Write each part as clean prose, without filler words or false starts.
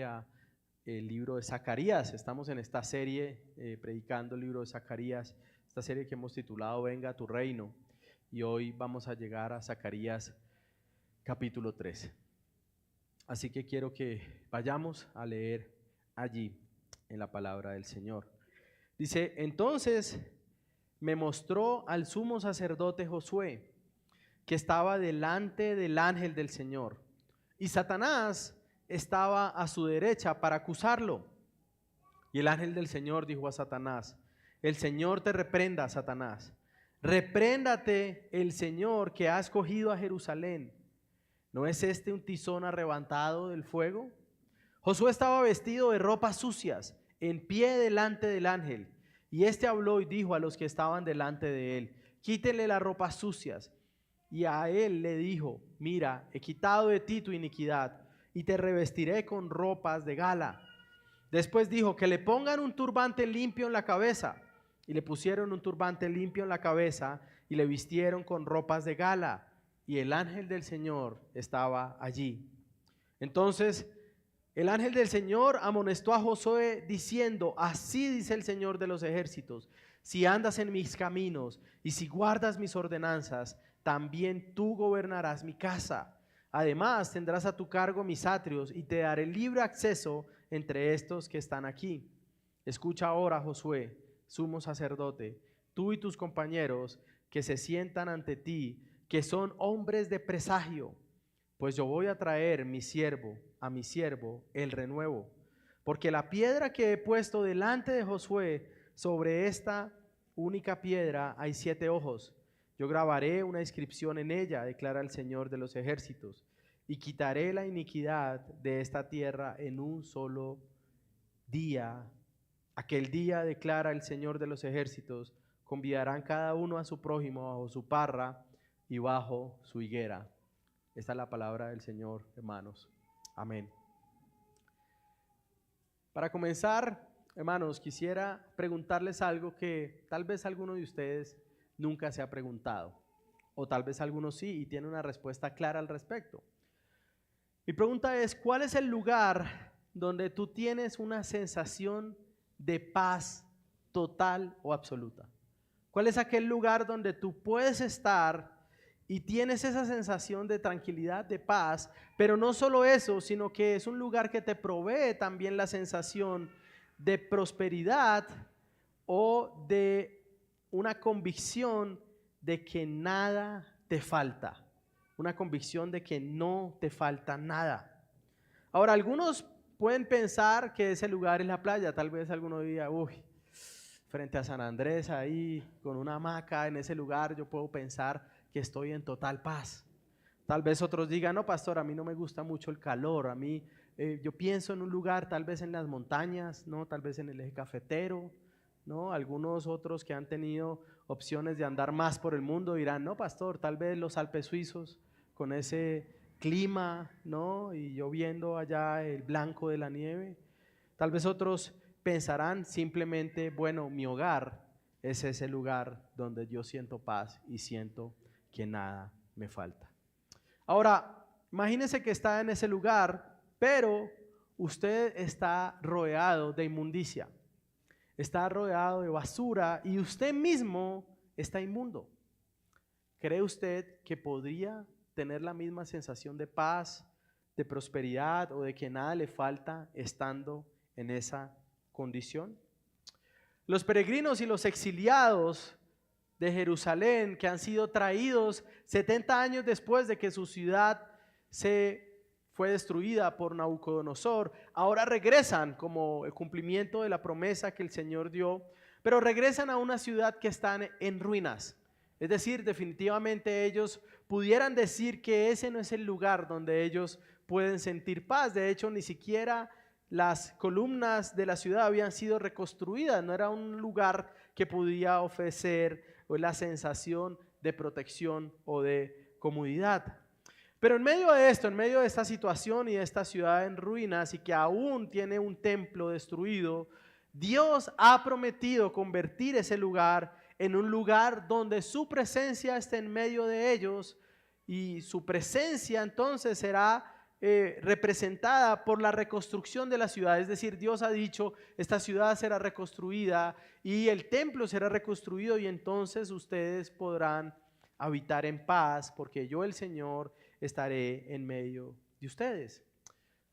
a el libro de Zacarías. Estamos en esta serie predicando el libro de Zacarías, esta serie que hemos titulado Venga a tu reino, y hoy vamos a llegar a Zacarías capítulo 3. Así que quiero que vayamos a leer allí en la palabra del Señor. Dice: entonces me mostró al sumo sacerdote Josué, que estaba delante del ángel del Señor, y Satanás estaba a su derecha para acusarlo. Y el ángel del Señor dijo a Satanás: el Señor te reprenda, Satanás. Repréndate el Señor, que ha escogido a Jerusalén. ¿No es este un tizón arrebatado del fuego? Josué estaba vestido de ropas sucias, en pie delante del ángel. Y éste habló y dijo a los que estaban delante de él: quítenle las ropas sucias. Y a él le dijo: mira, he quitado de ti tu iniquidad, y te revestiré con ropas de gala. Después dijo: que le pongan un turbante limpio en la cabeza. Y le pusieron un turbante limpio en la cabeza, y le vistieron con ropas de gala. Y el ángel del Señor estaba allí. Entonces el ángel del Señor amonestó a Josué diciendo: así dice el Señor de los ejércitos, si andas en mis caminos y si guardas mis ordenanzas, también tú gobernarás mi casa. Además tendrás a tu cargo mis atrios, y te daré libre acceso entre estos que están aquí. Escucha ahora, Josué, sumo sacerdote, tú y tus compañeros que se sientan ante ti, que son hombres de presagio, pues yo voy a traer a mi siervo el renuevo. Porque la piedra que he puesto delante de Josué, sobre esta única piedra hay 7 ojos. Yo grabaré una inscripción en ella, declara el Señor de los ejércitos, y quitaré la iniquidad de esta tierra en un solo día. Aquel día, declara el Señor de los ejércitos, convidarán cada uno a su prójimo bajo su parra y bajo su higuera. Esta es la palabra del Señor, hermanos. Amén. Para comenzar, hermanos, quisiera preguntarles algo que tal vez alguno de ustedes nunca se ha preguntado, o tal vez algunos sí y tiene una respuesta clara al respecto. Mi pregunta es: ¿cuál es el lugar donde tú tienes una sensación de paz total o absoluta? ¿Cuál es aquel lugar donde tú puedes estar y tienes esa sensación de tranquilidad, de paz? Pero no solo eso, sino que es un lugar que te provee también la sensación de prosperidad o de una convicción de que nada te falta, una convicción de que no te falta nada. Ahora, algunos pueden pensar que ese lugar es la playa. Tal vez alguno diga: uy, frente a San Andrés, ahí con una hamaca en ese lugar, yo puedo pensar que estoy en total paz. Tal vez otros digan: no, pastor, a mí no me gusta mucho el calor, a mí yo pienso en un lugar, tal vez en las montañas, ¿no? Tal vez en el eje cafetero, ¿no? Algunos otros que han tenido opciones de andar más por el mundo dirán: no, pastor, tal vez los Alpes suizos con ese clima, ¿no? Y yo viendo allá el blanco de la nieve. Tal vez otros pensarán simplemente: bueno, mi hogar es ese lugar donde yo siento paz y siento que nada me falta. Ahora, imagínese que está en ese lugar, pero usted está rodeado de inmundicia, está rodeado de basura y usted mismo está inmundo. ¿Cree usted que podría tener la misma sensación de paz, de prosperidad o de que nada le falta estando en esa condición? Los peregrinos y los exiliados de Jerusalén, que han sido traídos 70 años después de que su ciudad fue destruida por Nabucodonosor, ahora regresan como el cumplimiento de la promesa que el Señor dio, pero regresan a una ciudad que está en ruinas. Es decir, definitivamente ellos pudieran decir que ese no es el lugar donde ellos pueden sentir paz. De hecho, ni siquiera las columnas de la ciudad habían sido reconstruidas. No era un lugar que podía ofrecer la sensación de protección o de comodidad. Pero en medio de esto, en medio de esta situación y de esta ciudad en ruinas y que aún tiene un templo destruido, Dios ha prometido convertir ese lugar en un lugar donde su presencia esté en medio de ellos, y su presencia entonces será representada por la reconstrucción de la ciudad. Es decir, Dios ha dicho, esta ciudad será reconstruida y el templo será reconstruido y entonces ustedes podrán habitar en paz porque yo, el Señor, estaré en medio de ustedes.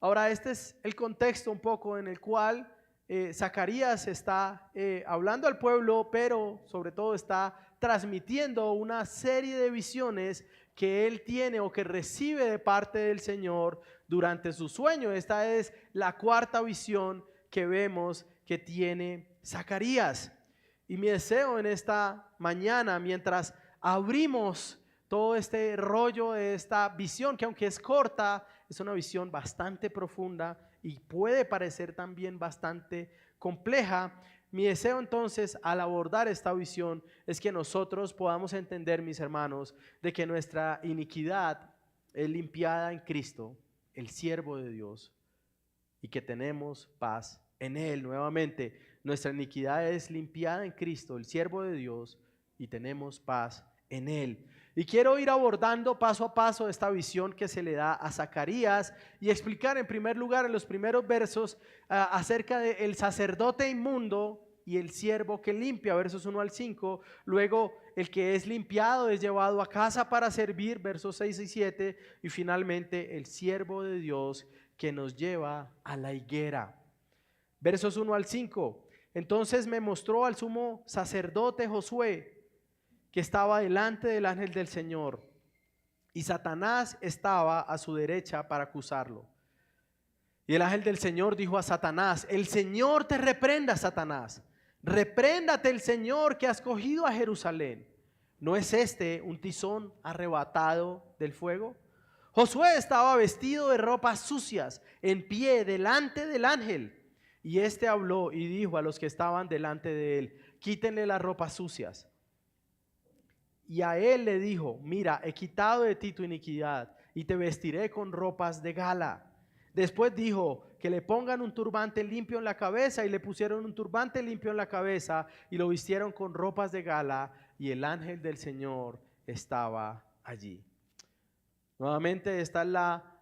Ahora, este es el contexto un poco en el cual Zacarías está hablando al pueblo, pero sobre todo está transmitiendo una serie de visiones que él tiene o que recibe de parte del Señor durante su sueño. Esta es la cuarta visión que vemos que tiene Zacarías. Y mi deseo en esta mañana, mientras abrimos todo este rollo de esta visión, que aunque es corta, es una visión bastante profunda y puede parecer también bastante compleja. Mi deseo entonces al abordar esta visión es que nosotros podamos entender, mis hermanos, de que nuestra iniquidad es limpiada en Cristo, el siervo de Dios, y que tenemos paz en Él. Nuevamente, nuestra iniquidad es limpiada en Cristo, el siervo de Dios, y tenemos paz en Él. Y quiero ir abordando paso a paso esta visión que se le da a Zacarías y explicar en primer lugar en los primeros versos acerca del sacerdote inmundo y el siervo que limpia, versos 1 al 5. Luego el que es limpiado es llevado a casa para servir, versos 6 y 7. Y finalmente el siervo de Dios que nos lleva a la higuera. Versos 1 al 5. Entonces me mostró al sumo sacerdote Josué, que estaba delante del ángel del Señor, y Satanás estaba a su derecha para acusarlo. Y el ángel del Señor dijo a Satanás: el Señor te reprenda, Satanás. Repréndate el Señor que ha escogido a Jerusalén. ¿No es este un tizón arrebatado del fuego? Josué estaba vestido de ropas sucias, en pie delante del ángel. Y éste habló y dijo a los que estaban delante de él: quítenle las ropas sucias. Y a él le dijo: mira, he quitado de ti tu iniquidad y te vestiré con ropas de gala. Después dijo que le pongan un turbante limpio en la cabeza, y le pusieron un turbante limpio en la cabeza y lo vistieron con ropas de gala, y el ángel del Señor estaba allí. Nuevamente, esta es la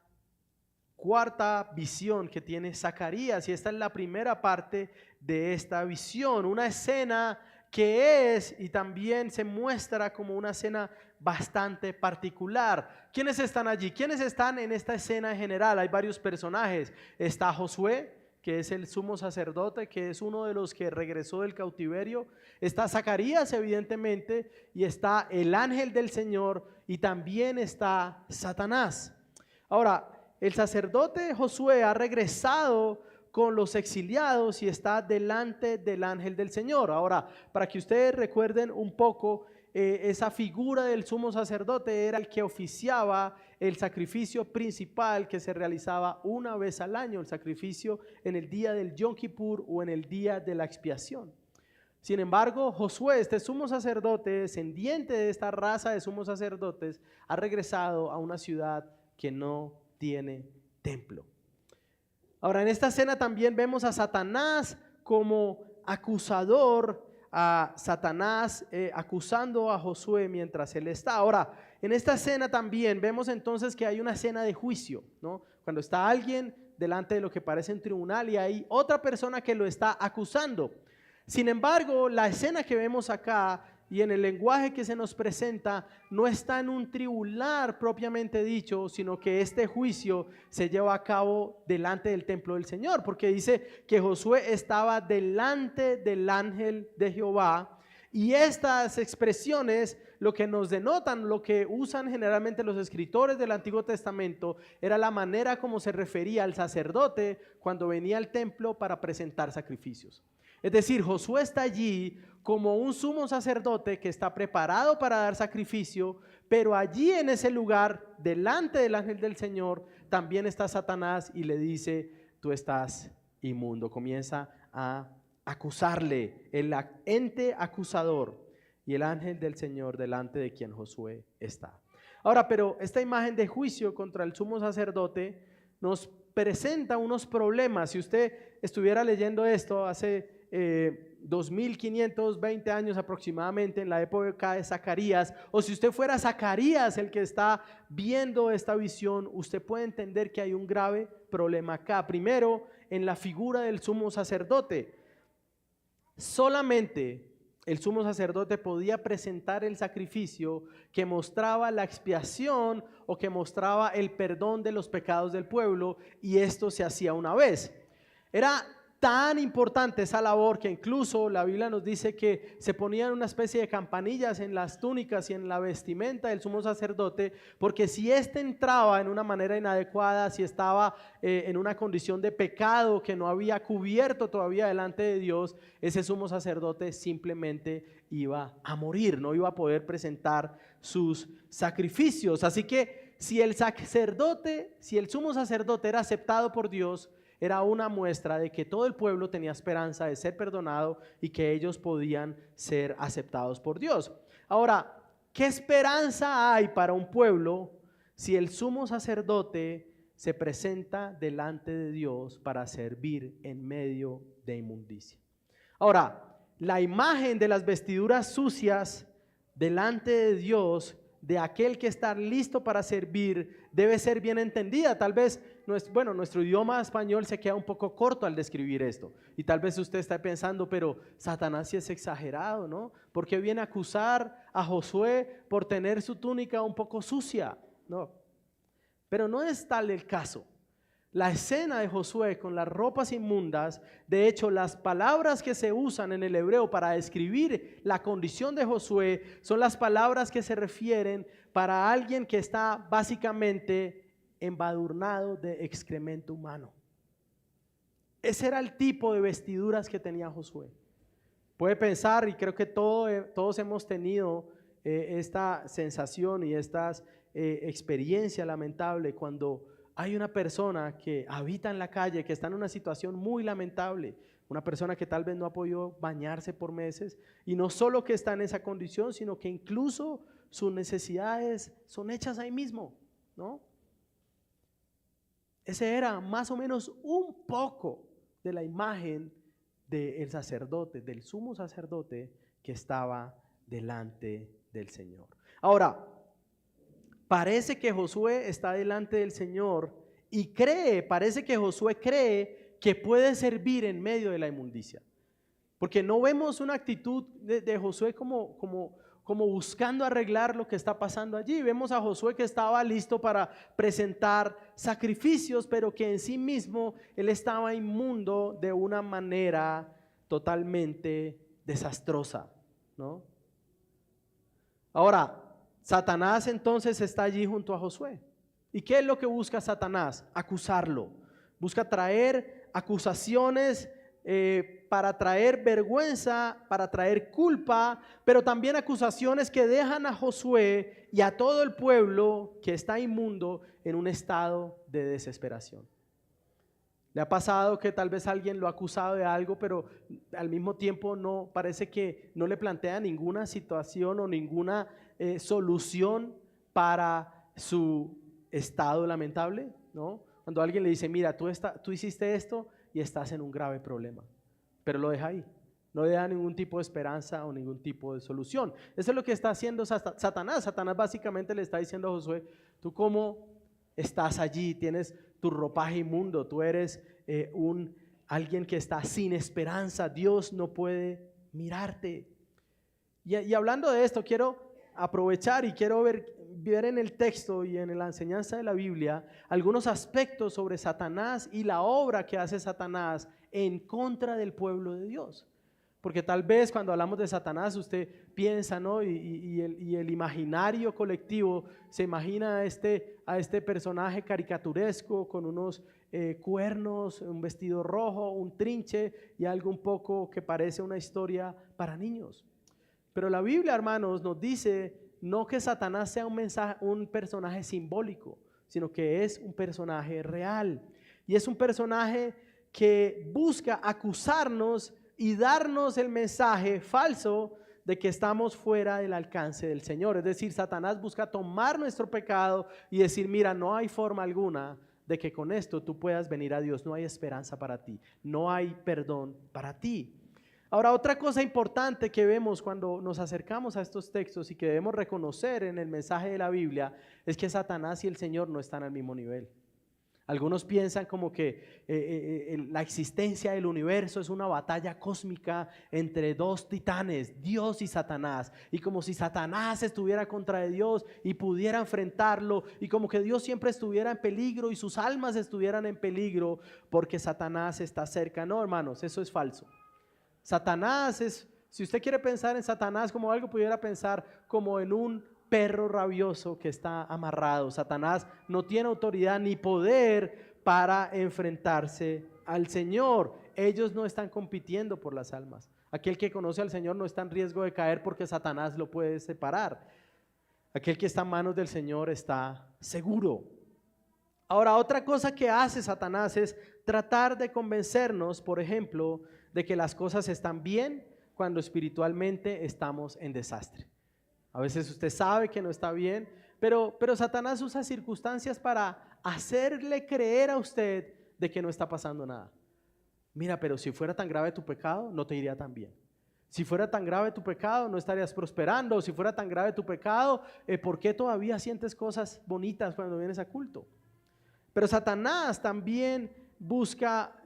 cuarta visión que tiene Zacarías y esta es la primera parte de esta visión, una escena que es y también se muestra como una escena bastante particular. ¿Quiénes están allí? ¿Quiénes están en esta escena en general? Hay varios personajes. Está Josué, que es el sumo sacerdote, que es uno de los que regresó del cautiverio. Está Zacarías, evidentemente, y está el ángel del Señor, y también está Satanás. Ahora, el sacerdote Josué ha regresado con los exiliados y está delante del ángel del Señor. Ahora, para que ustedes recuerden un poco, esa figura del sumo sacerdote era el que oficiaba el sacrificio principal que se realizaba una vez al año, el sacrificio en el día del Yom Kippur o en el día de la expiación. Sin embargo, Josué, este sumo sacerdote, descendiente de esta raza de sumos sacerdotes, ha regresado a una ciudad que no tiene templo. Ahora, en esta escena también vemos a Satanás como acusador, a Satanás acusando a Josué mientras él está. Ahora, en esta escena también vemos entonces que hay una escena de juicio, ¿no? Cuando está alguien delante de lo que parece un tribunal y hay otra persona que lo está acusando. Sin embargo, la escena que vemos acá y en el lenguaje que se nos presenta no está en un tribunal propiamente dicho, sino que este juicio se lleva a cabo delante del templo del Señor, porque dice que Josué estaba delante del ángel de Jehová, y estas expresiones lo que nos denotan, lo que usan generalmente los escritores del Antiguo Testamento, era la manera como se refería al sacerdote cuando venía al templo para presentar sacrificios. Es decir, Josué está allí como un sumo sacerdote que está preparado para dar sacrificio, pero allí en ese lugar, delante del ángel del Señor, también está Satanás y le dice: tú estás inmundo. Comienza a acusarle, el ente acusador y el ángel del Señor delante de quien Josué está. Ahora, pero esta imagen de juicio contra el sumo sacerdote nos presenta unos problemas. Si usted estuviera leyendo esto hace 2520 años aproximadamente, en la época de Zacarías, o si usted fuera Zacarías el que está viendo esta visión, usted puede entender que hay un grave problema acá. Primero, en la figura del sumo sacerdote. Solamente el sumo sacerdote podía presentar el sacrificio que mostraba la expiación o que mostraba el perdón de los pecados del pueblo, y esto se hacía una vez. Era tan importante esa labor que incluso la Biblia nos dice que se ponían una especie de campanillas en las túnicas y en la vestimenta del sumo sacerdote, porque si éste entraba en una manera inadecuada, si estaba en una condición de pecado que no había cubierto todavía delante de Dios, ese sumo sacerdote simplemente iba a morir, no iba a poder presentar sus sacrificios. Así que si el sumo sacerdote era aceptado por Dios, era una muestra de que todo el pueblo tenía esperanza de ser perdonado y que ellos podían ser aceptados por Dios. Ahora, ¿qué esperanza hay para un pueblo si el sumo sacerdote se presenta delante de Dios para servir en medio de inmundicia? Ahora, la imagen de las vestiduras sucias delante de Dios, de aquel que está listo para servir, debe ser bien entendida. Tal vez, nuestro idioma español se queda un poco corto al describir esto. Y tal vez usted está pensando, pero Satanás sí es exagerado, ¿no? ¿Por qué viene a acusar a Josué por tener su túnica un poco sucia? No, pero no es tal el caso. La escena de Josué con las ropas inmundas, de hecho, las palabras que se usan en el hebreo para describir la condición de Josué son las palabras que se refieren para alguien que está básicamente embadurnado de excremento humano. Ese era el tipo de vestiduras que tenía Josué. Puede pensar, y creo que todos hemos tenido esta sensación y esta experiencia lamentable cuando hay una persona que habita en la calle, que está en una situación muy lamentable, una persona que tal vez no ha podido bañarse por meses, y no solo que está en esa condición, sino que incluso sus necesidades son hechas ahí mismo, ¿no? Ese era más o menos un poco de la imagen del sacerdote, del sumo sacerdote que estaba delante del Señor. Ahora, parece que Josué está delante del Señor y parece que Josué cree que puede servir en medio de la inmundicia. Porque no vemos una actitud de Josué como buscando arreglar lo que está pasando allí. Vemos a Josué que estaba listo para presentar sacrificios, pero que en sí mismo él estaba inmundo de una manera totalmente desastrosa, ¿no? Ahora, Satanás entonces está allí junto a Josué. ¿Y qué es lo que busca Satanás? Acusarlo. Busca traer acusaciones para traer vergüenza, para traer culpa, pero también acusaciones que dejan a Josué y a todo el pueblo que está inmundo en un estado de desesperación. ¿Le ha pasado que tal vez alguien lo ha acusado de algo, pero al mismo tiempo no parece que no le plantea ninguna situación o ninguna solución para su estado lamentable, ¿no? Cuando alguien le dice, mira, tú hiciste esto y estás en un grave problema, pero lo deja ahí, no le da ningún tipo de esperanza o ningún tipo de solución. Eso es lo que está haciendo Satanás. Satanás básicamente le está diciendo a Josué, tú cómo estás allí, tienes tu ropaje inmundo, tú eres alguien que está sin esperanza, Dios no puede mirarte. Y hablando de esto, quiero aprovechar y quiero ver en el texto y en la enseñanza de la Biblia algunos aspectos sobre Satanás y la obra que hace Satanás en contra del pueblo de Dios. Porque tal vez cuando hablamos de Satanás usted piensa, ¿no? Y el imaginario colectivo se imagina a este personaje caricaturesco con unos cuernos, un vestido rojo, un trinche y algo un poco que parece una historia para niños. Pero la Biblia, hermanos, nos dice no que Satanás sea un personaje simbólico, sino que es un personaje real. Y es un personaje que busca acusarnos y darnos el mensaje falso de que estamos fuera del alcance del Señor. Es decir, Satanás busca tomar nuestro pecado y decir, mira, no hay forma alguna de que con esto tú puedas venir a Dios, no hay esperanza para ti, no hay perdón para ti. Ahora, otra cosa importante que vemos cuando nos acercamos a estos textos y que debemos reconocer en el mensaje de la Biblia es que Satanás y el Señor no están al mismo nivel. Algunos piensan como que la existencia del universo es una batalla cósmica entre dos titanes, Dios y Satanás, y como si Satanás estuviera contra de Dios y pudiera enfrentarlo, y como que Dios siempre estuviera en peligro y sus almas estuvieran en peligro porque Satanás está cerca. No, hermanos, eso es falso. Satanás es, si usted quiere pensar en Satanás como algo, pudiera pensar como en un perro rabioso que está amarrado. Satanás no tiene autoridad ni poder para enfrentarse al Señor. Ellos no están compitiendo por las almas. Aquel que conoce al Señor no está en riesgo de caer porque Satanás lo puede separar. Aquel que está en manos del Señor está seguro. Ahora, otra cosa que hace Satanás es tratar de convencernos, por ejemplo, de que las cosas están bien cuando espiritualmente estamos en desastre. A veces usted sabe que no está bien, pero Satanás usa circunstancias para hacerle creer a usted de que no está pasando nada. Mira, pero si fuera tan grave tu pecado, no te iría tan bien. Si fuera tan grave tu pecado, no estarías prosperando. Si fuera tan grave tu pecado, ¿por qué todavía sientes cosas bonitas cuando vienes a culto? Pero Satanás también busca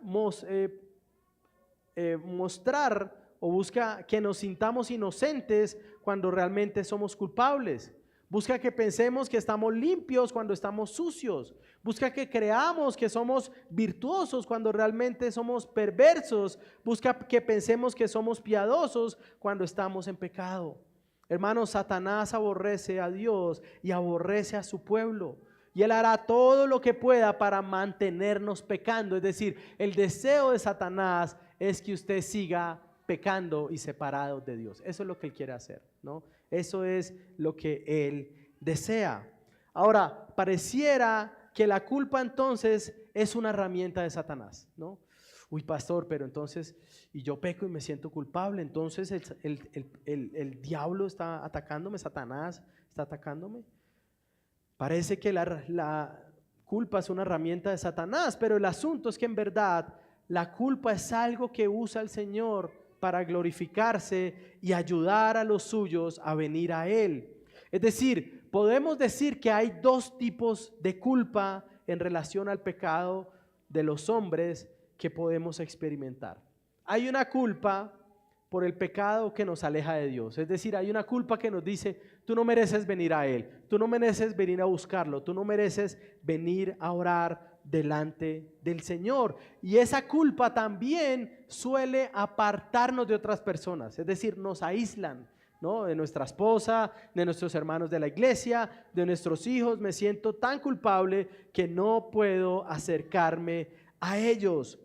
mostrar o busca que nos sintamos inocentes cuando realmente somos culpables. Busca que pensemos que estamos limpios cuando estamos sucios. Busca que creamos que somos virtuosos cuando realmente somos perversos. Busca que pensemos que somos piadosos cuando estamos en pecado. Hermanos, Satanás aborrece a Dios y aborrece a su pueblo. Y él hará todo lo que pueda para mantenernos pecando. Es decir, el deseo de Satanás es que usted siga pecando y separado de Dios. Eso es lo que él quiere hacer, ¿no? Eso es lo que él desea. Ahora, pareciera que la culpa entonces es una herramienta de Satanás, ¿no? Uy, pastor, pero entonces, y yo peco y me siento culpable, entonces el diablo está atacándome, Satanás está atacándome. Parece que la culpa es una herramienta de Satanás, pero el asunto es que en verdad la culpa es algo que usa el Señor para glorificarse y ayudar a los suyos a venir a Él. Es decir, podemos decir que hay dos tipos de culpa en relación al pecado de los hombres que podemos experimentar. Hay una culpa por el pecado que nos aleja de Dios. Es decir, hay una culpa que nos dice, tú no mereces venir a Él, tú no mereces venir a buscarlo, tú no mereces venir a orar delante del Señor. Y esa culpa también suele apartarnos de otras personas, es decir, nos aíslan, ¿no? De nuestra esposa, de nuestros hermanos de la iglesia, de nuestros hijos. Me siento tan culpable que no puedo acercarme a ellos.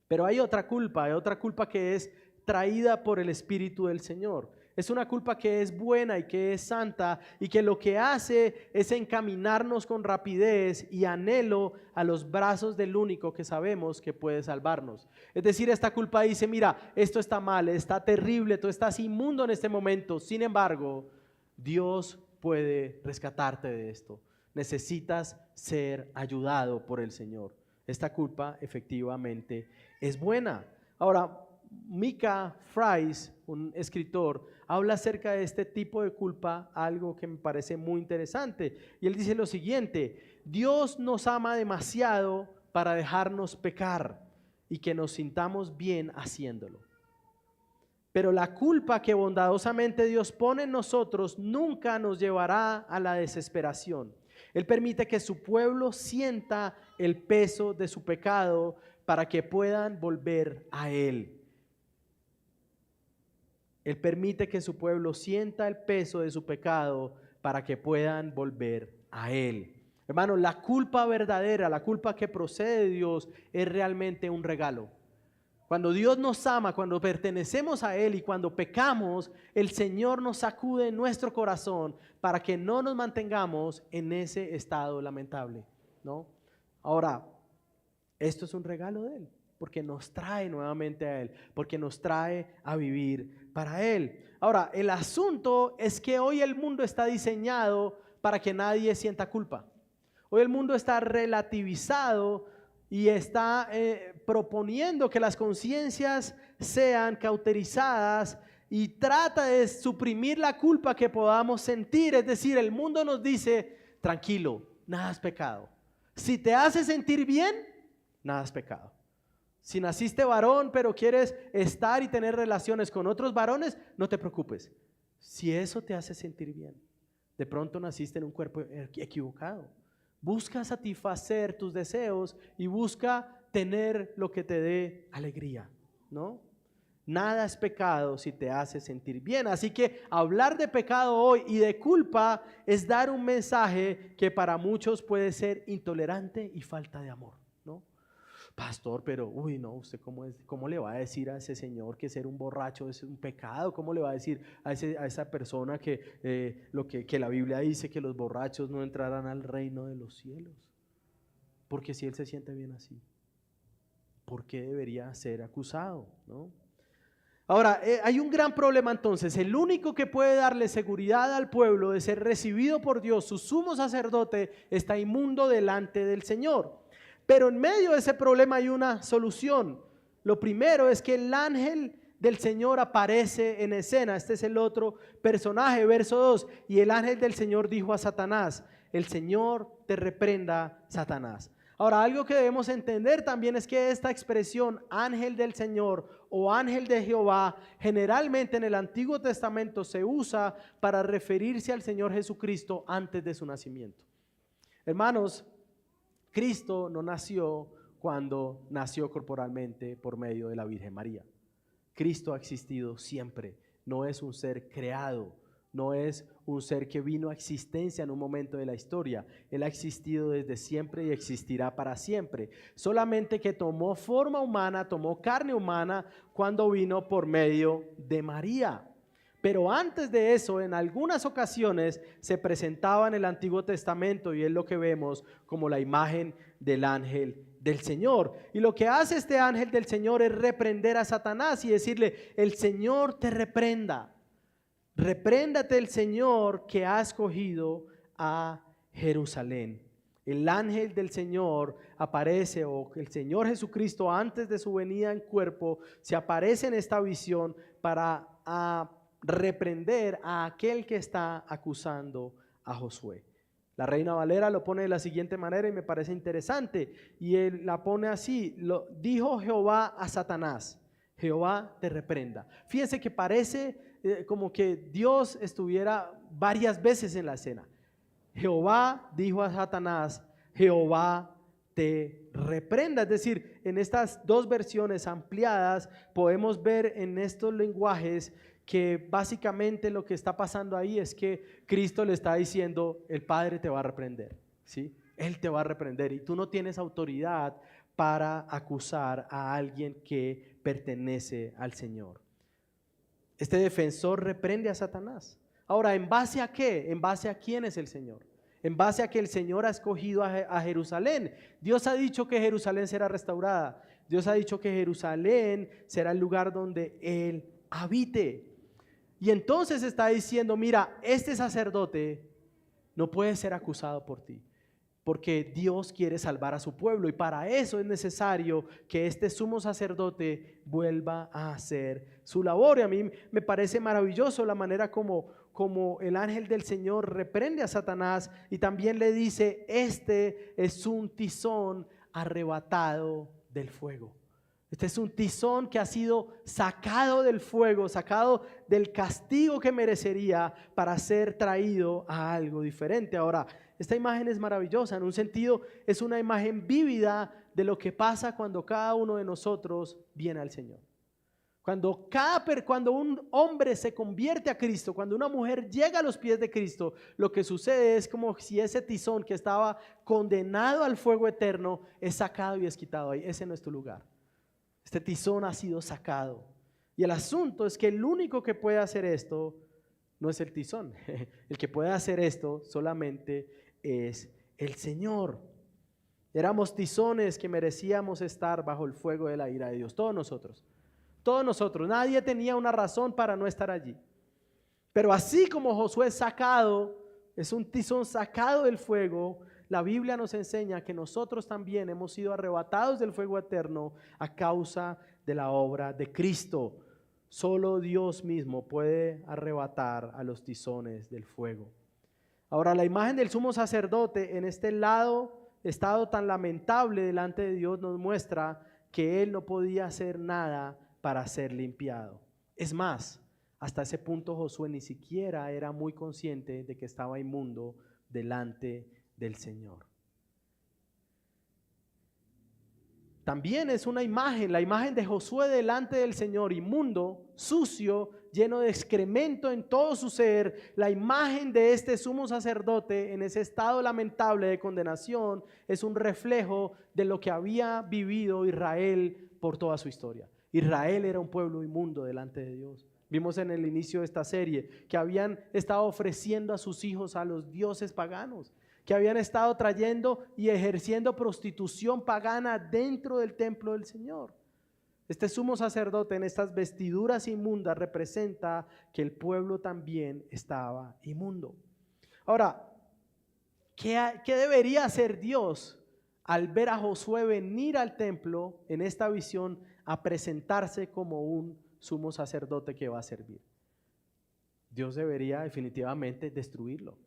Pero hay otra culpa que es traída por el Espíritu del Señor. Es una culpa que es buena y que es santa y que lo que hace es encaminarnos con rapidez y anhelo a los brazos del único que sabemos que puede salvarnos. Es decir, esta culpa dice, mira, esto está mal, está terrible, tú estás inmundo en este momento. Sin embargo, Dios puede rescatarte de esto. Necesitas ser ayudado por el Señor. Esta culpa efectivamente es buena. Ahora, Micah Fries, un escritor, habla acerca de este tipo de culpa, algo que me parece muy interesante. Y él dice lo siguiente: Dios nos ama demasiado para dejarnos pecar y que nos sintamos bien haciéndolo. Pero la culpa que bondadosamente Dios pone en nosotros nunca nos llevará a la desesperación. Él permite que su pueblo sienta el peso de su pecado para que puedan volver a Él. Él permite que su pueblo sienta el peso de su pecado para que puedan volver a Él. Hermanos, la culpa verdadera, la culpa que procede de Dios es realmente un regalo. Cuando Dios nos ama, cuando pertenecemos a Él y cuando pecamos, el Señor nos sacude en nuestro corazón para que no nos mantengamos en ese estado lamentable, ¿no? Ahora, esto es un regalo de Él, porque nos trae nuevamente a Él, porque nos trae a vivir para Él. Ahora, el asunto es que hoy el mundo está diseñado para que nadie sienta culpa. Hoy el mundo está relativizado y está proponiendo que las conciencias sean cauterizadas y trata de suprimir la culpa que podamos sentir. Es decir, el mundo nos dice, tranquilo, nada es pecado. Si te hace sentir bien, nada es pecado. Si naciste varón pero quieres estar y tener relaciones con otros varones, no te preocupes. Si eso te hace sentir bien, de pronto naciste en un cuerpo equivocado. Busca satisfacer tus deseos y busca tener lo que te dé alegría, ¿no? Nada es pecado si te hace sentir bien. Así que hablar de pecado hoy y de culpa es dar un mensaje que para muchos puede ser intolerante y falta de amor, ¿no? Pastor, pero uy, no, usted cómo le va a decir a ese señor que ser un borracho es un pecado. ¿Cómo le va a decir a esa persona que la Biblia dice que los borrachos no entrarán al reino de los cielos? Porque si él se siente bien así, ¿por qué debería ser acusado, no? Ahora, hay un gran problema entonces. El único que puede darle seguridad al pueblo de ser recibido por Dios, su sumo sacerdote, está inmundo delante del Señor. Pero en medio de ese problema hay una solución. Lo primero es que el ángel del Señor aparece en escena. Este es el otro personaje, verso 2. Y el ángel del Señor dijo a Satanás, el Señor te reprenda, Satanás. Ahora, algo que debemos entender también es que esta expresión ángel del Señor o ángel de Jehová generalmente en el Antiguo Testamento se usa para referirse al Señor Jesucristo antes de su nacimiento. Hermanos, Cristo no nació cuando nació corporalmente por medio de la Virgen María. Cristo ha existido siempre, no es un ser creado, no es un ser que vino a existencia en un momento de la historia. Él ha existido desde siempre y existirá para siempre. Solamente que tomó forma humana, tomó carne humana cuando vino por medio de María. Pero antes de eso, en algunas ocasiones se presentaba en el Antiguo Testamento y es lo que vemos como la imagen del ángel del Señor. Y lo que hace este ángel del Señor es reprender a Satanás y decirle, el Señor te reprenda. Repréndate el Señor que ha escogido a Jerusalén. El ángel del Señor aparece, o el Señor Jesucristo antes de su venida en cuerpo, se aparece en esta visión para reprender a aquel que está acusando a Josué. La Reina Valera lo pone de la siguiente manera y me parece interesante, y él la pone así: dijo Jehová a Satanás, Jehová te reprenda. Fíjense que parece como que Dios estuviera varias veces en la escena. Jehová dijo a Satanás, Jehová te reprenda. Es decir, en estas dos versiones ampliadas podemos ver en estos lenguajes que básicamente lo que está pasando ahí es que Cristo le está diciendo, el Padre te va a reprender, ¿sí? Él te va a reprender y tú no tienes autoridad para acusar a alguien que pertenece al Señor. Este defensor reprende a Satanás. Ahora, ¿en base a qué? ¿En base a quién es el Señor? En base a que el Señor ha escogido a Jerusalén. Dios ha dicho que Jerusalén será restaurada. Dios ha dicho que Jerusalén será el lugar donde Él habite. Y entonces está diciendo, mira, este sacerdote no puede ser acusado por ti, porque Dios quiere salvar a su pueblo y para eso es necesario que este sumo sacerdote vuelva a hacer su labor. Y a mí me parece maravilloso la manera como el ángel del Señor reprende a Satanás y también le dice, este es un tizón arrebatado del fuego. Este es un tizón que ha sido sacado del fuego, sacado del castigo que merecería para ser traído a algo diferente. Ahora, esta imagen es maravillosa, en un sentido es una imagen vívida de lo que pasa cuando cada uno de nosotros viene al Señor. Cuando un hombre se convierte a Cristo, cuando una mujer llega a los pies de Cristo, lo que sucede es como si ese tizón que estaba condenado al fuego eterno es sacado y es quitado ahí. Ese no es tu lugar. Este tizón ha sido sacado. Y el asunto es que el único que puede hacer esto no es el tizón. El que puede hacer esto solamente es el Señor. Éramos tizones que merecíamos estar bajo el fuego de la ira de Dios. Todos nosotros. Nadie tenía una razón para no estar allí. Pero así como Josué es un tizón sacado del fuego, la Biblia nos enseña que nosotros también hemos sido arrebatados del fuego eterno a causa de la obra de Cristo. Solo Dios mismo puede arrebatar a los tizones del fuego. Ahora, la imagen del sumo sacerdote en este estado tan lamentable delante de Dios nos muestra que él no podía hacer nada para ser limpiado. Es más, hasta ese punto Josué ni siquiera era muy consciente de que estaba inmundo delante del Señor. También es una imagen, la imagen de Josué delante del Señor, inmundo, sucio, lleno de excremento en todo su ser. La imagen de este sumo sacerdote en ese estado lamentable de condenación es un reflejo de lo que había vivido Israel por toda su historia. Israel era un pueblo inmundo delante de Dios. Vimos en el inicio de esta serie que habían estado ofreciendo a sus hijos a los dioses paganos, que habían estado trayendo y ejerciendo prostitución pagana dentro del templo del Señor. Este sumo sacerdote en estas vestiduras inmundas representa que el pueblo también estaba inmundo. Ahora, ¿qué debería hacer Dios al ver a Josué venir al templo en esta visión a presentarse como un sumo sacerdote que va a servir? Dios debería definitivamente destruirlo,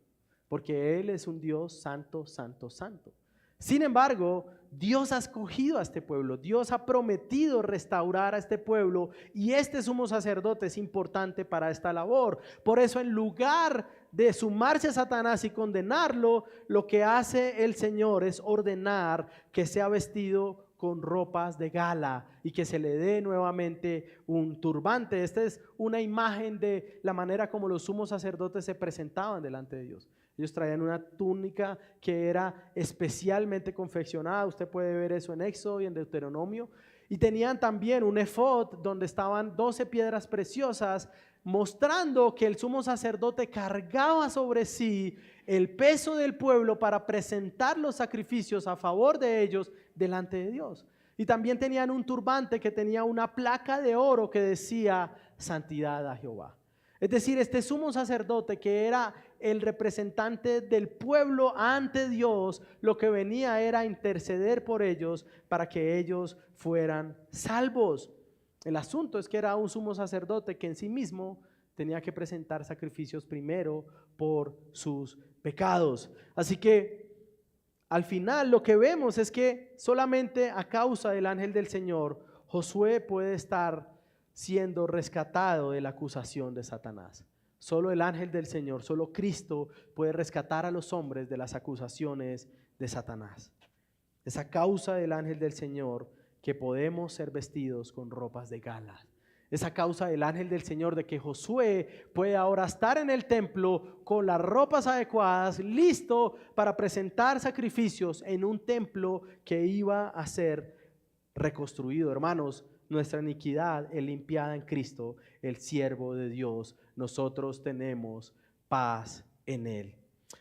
porque Él es un Dios santo, santo, santo. Sin embargo, Dios ha escogido a este pueblo, Dios ha prometido restaurar a este pueblo y este sumo sacerdote es importante para esta labor. Por eso, en lugar de sumarse a Satanás y condenarlo, lo que hace el Señor es ordenar que sea vestido con ropas de gala y que se le dé nuevamente un turbante. Esta es una imagen de la manera como los sumos sacerdotes se presentaban delante de Dios. Ellos traían una túnica que era especialmente confeccionada. Usted puede ver eso en Éxodo y en Deuteronomio. Y tenían también un efod donde estaban 12 piedras preciosas, mostrando que el sumo sacerdote cargaba sobre sí el peso del pueblo para presentar los sacrificios a favor de ellos delante de Dios. Y también tenían un turbante que tenía una placa de oro que decía santidad a Jehová. Es decir, este sumo sacerdote que era el representante del pueblo ante Dios, lo que venía era interceder por ellos para que ellos fueran salvos. El asunto es que era un sumo sacerdote que en sí mismo tenía que presentar sacrificios primero por sus pecados. Así que al final lo que vemos es que solamente a causa del ángel del Señor, Josué puede estar siendo rescatado de la acusación de Satanás. Solo el ángel del Señor, solo Cristo puede rescatar a los hombres de las acusaciones de Satanás. Es a causa del ángel del Señor que podemos ser vestidos con ropas de gala. Es a causa del ángel del Señor de que Josué puede ahora estar en el templo con las ropas adecuadas, listo para presentar sacrificios en un templo que iba a ser reconstruido. Hermanos, nuestra iniquidad es limpiada en Cristo, el siervo de Dios. Nosotros tenemos paz en Él.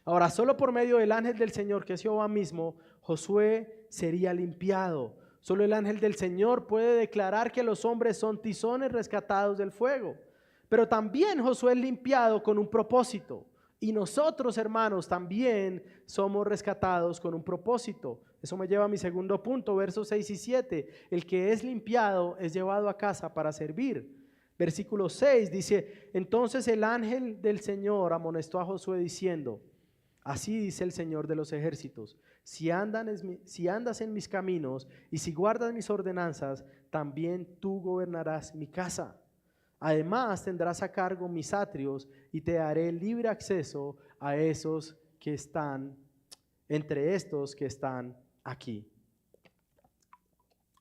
Ahora, solo por medio del ángel del Señor, que es Jehová mismo, Josué sería limpiado. Solo el ángel del Señor puede declarar que los hombres son tizones rescatados del fuego. Pero también Josué es limpiado con un propósito. Y nosotros, hermanos, también somos rescatados con un propósito. Eso me lleva a mi segundo punto, versos 6 y 7. El que es limpiado es llevado a casa para servir. Versículo 6 dice: entonces el ángel del Señor amonestó a Josué diciendo: así dice el Señor de los ejércitos, si andas en mis caminos y si guardas mis ordenanzas, también tú gobernarás mi casa. Además tendrás a cargo mis atrios y te daré libre acceso a esos que están, entre estos que están aquí.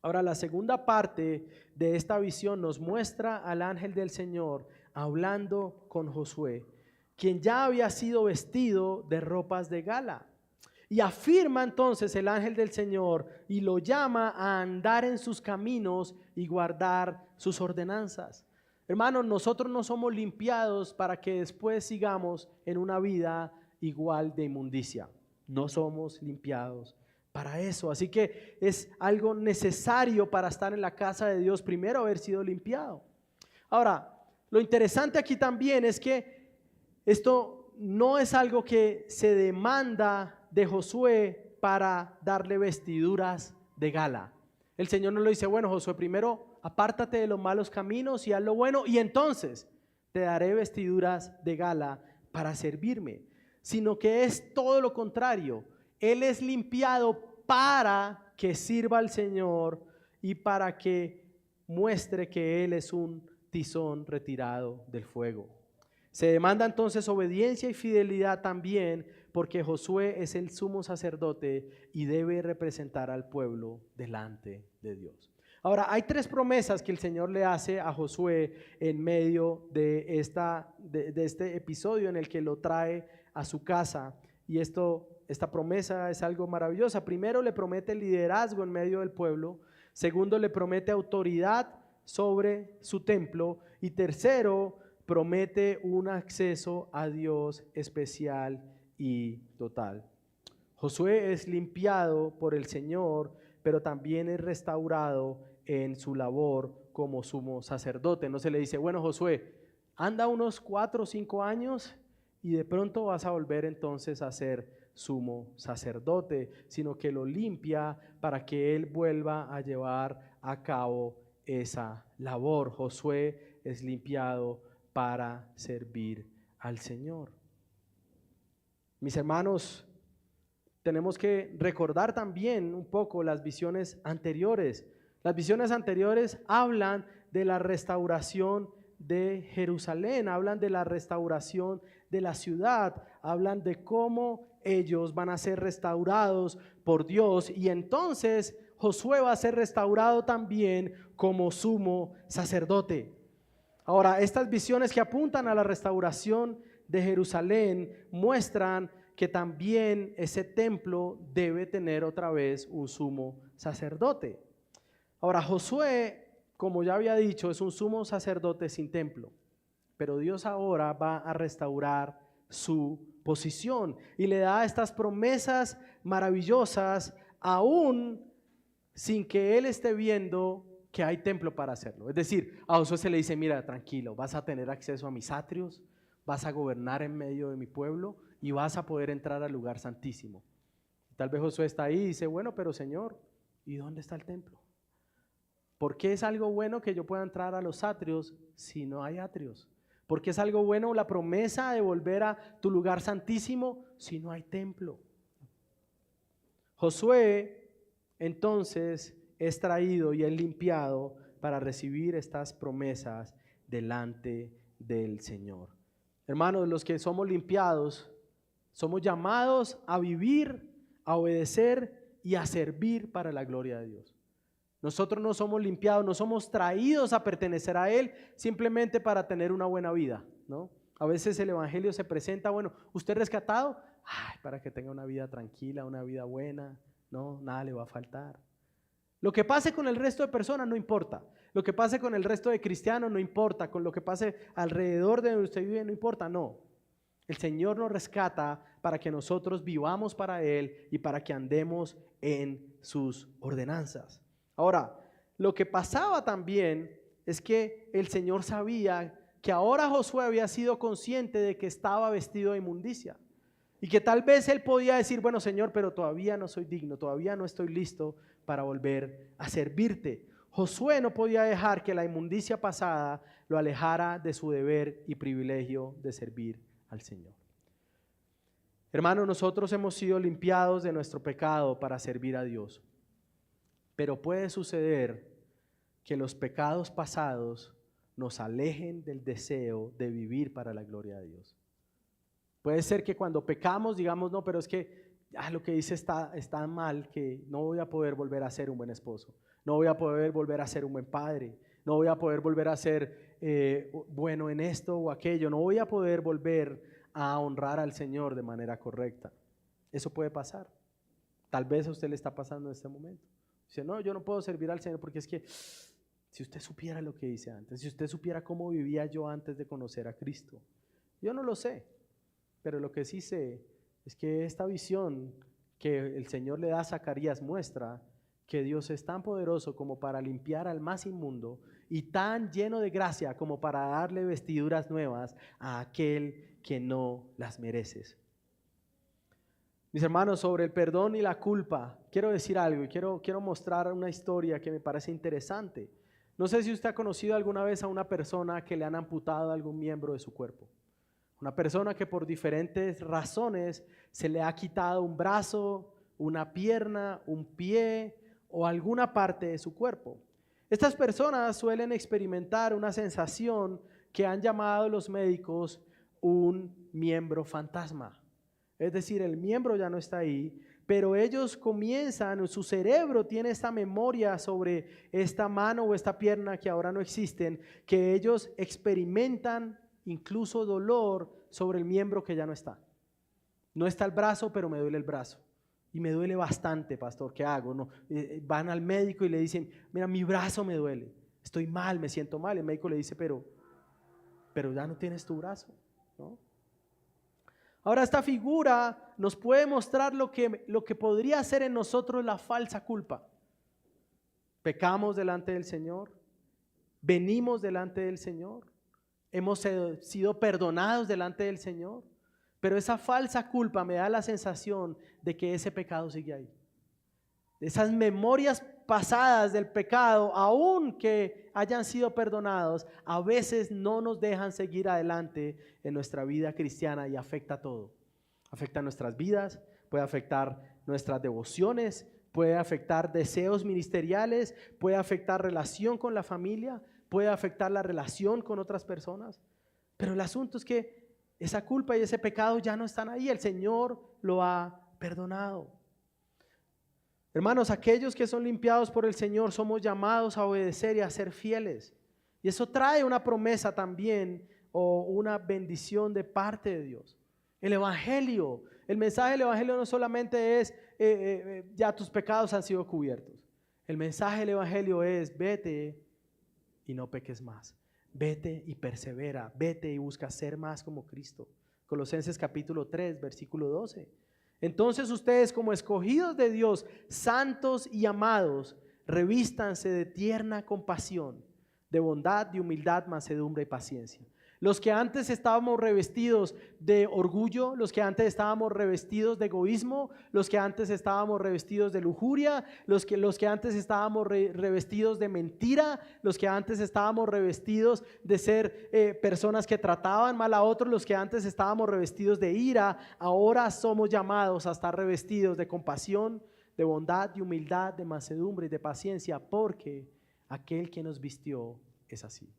Ahora, la segunda parte de esta visión nos muestra al ángel del Señor hablando con Josué, quien ya había sido vestido de ropas de gala. Y afirma entonces el ángel del Señor y lo llama a andar en sus caminos y guardar sus ordenanzas. Hermanos, nosotros no somos limpiados para que después sigamos en una vida igual de inmundicia. No somos limpiados para eso. Así que es algo necesario para estar en la casa de Dios, primero haber sido limpiado. Ahora, lo interesante aquí también es que esto no es algo que se demanda de Josué para darle vestiduras de gala. El Señor no le dice, bueno, Josué, primero apártate de los malos caminos y haz lo bueno y entonces te daré vestiduras de gala para servirme, sino que es todo lo contrario. Él es limpiado para que sirva al Señor y para que muestre que Él es un tizón retirado del fuego. Se demanda entonces obediencia y fidelidad también, porque Josué es el sumo sacerdote y debe representar al pueblo delante de Dios. Ahora, hay tres promesas que el Señor le hace a Josué en medio de este episodio en el que lo trae a su casa. Y esta promesa es algo maravillosa. Primero, le promete liderazgo en medio del pueblo. Segundo, le promete autoridad sobre su templo. Y tercero, promete un acceso a Dios especial y total. Josué es limpiado por el Señor, pero también es restaurado en su labor como sumo sacerdote. No se le dice, bueno, Josué, anda unos 4 o 5 años y de pronto vas a volver entonces a ser sumo sacerdote, sino que lo limpia para que él vuelva a llevar a cabo esa labor. Josué es limpiado para servir al Señor. Mis hermanos, tenemos que recordar también un poco las visiones anteriores. Las visiones anteriores hablan de la restauración de Jerusalén, hablan de la restauración de la ciudad, hablan de cómo ellos van a ser restaurados por Dios y entonces Josué va a ser restaurado también como sumo sacerdote. Ahora, estas visiones que apuntan a la restauración de Jerusalén muestran que también ese templo debe tener otra vez un sumo sacerdote. Ahora, Josué, como ya había dicho, es un sumo sacerdote sin templo, pero Dios ahora va a restaurar su posición y le da estas promesas maravillosas aún sin que él esté viendo que hay templo para hacerlo. Es decir, a Josué se le dice, mira, tranquilo, vas a tener acceso a mis atrios, vas a gobernar en medio de mi pueblo y vas a poder entrar al lugar santísimo. Tal vez Josué está ahí y dice, bueno, pero Señor, ¿y dónde está el templo? ¿Por qué es algo bueno que yo pueda entrar a los atrios si no hay atrios? ¿Por qué es algo bueno la promesa de volver a tu lugar santísimo si no hay templo? Josué entonces es traído y es limpiado para recibir estas promesas delante del Señor. Hermanos, los que somos limpiados, somos llamados a vivir, a obedecer y a servir para la gloria de Dios. Nosotros no somos limpiados, no somos traídos a pertenecer a Él simplemente para tener una buena vida, ¿no? A veces el evangelio se presenta, bueno, ¿usted es rescatado? Ay, para que tenga una vida tranquila, una vida buena, no, nada le va a faltar. Lo que pase con el resto de personas no importa, lo que pase con el resto de cristianos no importa, con lo que pase alrededor de donde usted vive no importa, no. El Señor nos rescata para que nosotros vivamos para Él y para que andemos en sus ordenanzas. Ahora, lo que pasaba también es que el Señor sabía que ahora Josué había sido consciente de que estaba vestido de inmundicia y que tal vez él podía decir, bueno Señor, pero todavía no soy digno, todavía no estoy listo para volver a servirte. Josué no podía dejar que la inmundicia pasada lo alejara de su deber y privilegio de servir al Señor. Hermanos, nosotros hemos sido limpiados de nuestro pecado para servir a Dios. Pero puede suceder que los pecados pasados nos alejen del deseo de vivir para la gloria de Dios. Puede ser que cuando pecamos digamos, no, pero es que lo que hice está mal, que no voy a poder volver a ser un buen esposo, no voy a poder volver a ser un buen padre, no voy a poder volver a ser bueno en esto o aquello, no voy a poder volver a honrar al Señor de manera correcta. Eso puede pasar. Tal vez a usted le está pasando en este momento. Dice, no, yo no puedo servir al Señor porque es que si usted supiera lo que hice antes, si usted supiera cómo vivía yo antes de conocer a Cristo. Yo no lo sé, pero lo que sí sé es que esta visión que el Señor le da a Zacarías muestra que Dios es tan poderoso como para limpiar al más inmundo y tan lleno de gracia como para darle vestiduras nuevas a aquel que no las merece. Mis hermanos, sobre el perdón y la culpa, quiero decir algo y quiero mostrar una historia que me parece interesante. No sé si usted ha conocido alguna vez a una persona que le han amputado algún miembro de su cuerpo. Una persona que por diferentes razones se le ha quitado un brazo, una pierna, un pie o alguna parte de su cuerpo. Estas personas suelen experimentar una sensación que han llamado los médicos un miembro fantasma. Es decir, el miembro ya no está ahí, pero ellos comienzan, su cerebro tiene esta memoria sobre esta mano o esta pierna que ahora no existen, que ellos experimentan incluso dolor sobre el miembro que ya no está. No está el brazo, pero me duele el brazo. Y me duele bastante, pastor, ¿qué hago? No, van al médico y le dicen, mira, mi brazo me duele, estoy mal, me siento mal. El médico le dice, pero ya no tienes tu brazo, ¿no? Ahora esta figura nos puede mostrar lo que podría ser en nosotros la falsa culpa. Pecamos delante del Señor, venimos delante del Señor, hemos sido perdonados delante del Señor, pero esa falsa culpa me da la sensación de que ese pecado sigue ahí. Esas memorias pasadas del pecado, aunque hayan sido perdonados, a veces no nos dejan seguir adelante en nuestra vida cristiana y afecta todo. Afecta nuestras vidas, puede afectar nuestras devociones, puede afectar deseos ministeriales, puede afectar relación con la familia, puede afectar la relación con otras personas. Pero el asunto es que esa culpa y ese pecado ya no están ahí, el Señor lo ha perdonado. Hermanos, aquellos que son limpiados por el Señor somos llamados a obedecer y a ser fieles. Y eso trae una promesa también o una bendición de parte de Dios. El Evangelio, el mensaje del Evangelio no solamente es ya tus pecados han sido cubiertos. El mensaje del Evangelio es vete y no peques más. Vete y persevera, vete y busca ser más como Cristo. Colosenses capítulo 3, versículo 12. Entonces ustedes como escogidos de Dios, santos y amados, revístanse de tierna compasión, de bondad, de humildad, mansedumbre y paciencia. Los que antes estábamos revestidos de orgullo, los que antes estábamos revestidos de egoísmo, los que antes estábamos revestidos de lujuria, los que antes estábamos revestidos de mentira, los que antes estábamos revestidos de ser personas que trataban mal a otros, los que antes estábamos revestidos de ira, ahora somos llamados a estar revestidos de compasión, de bondad, de humildad, de mansedumbre y de paciencia, porque aquel que nos vistió es así.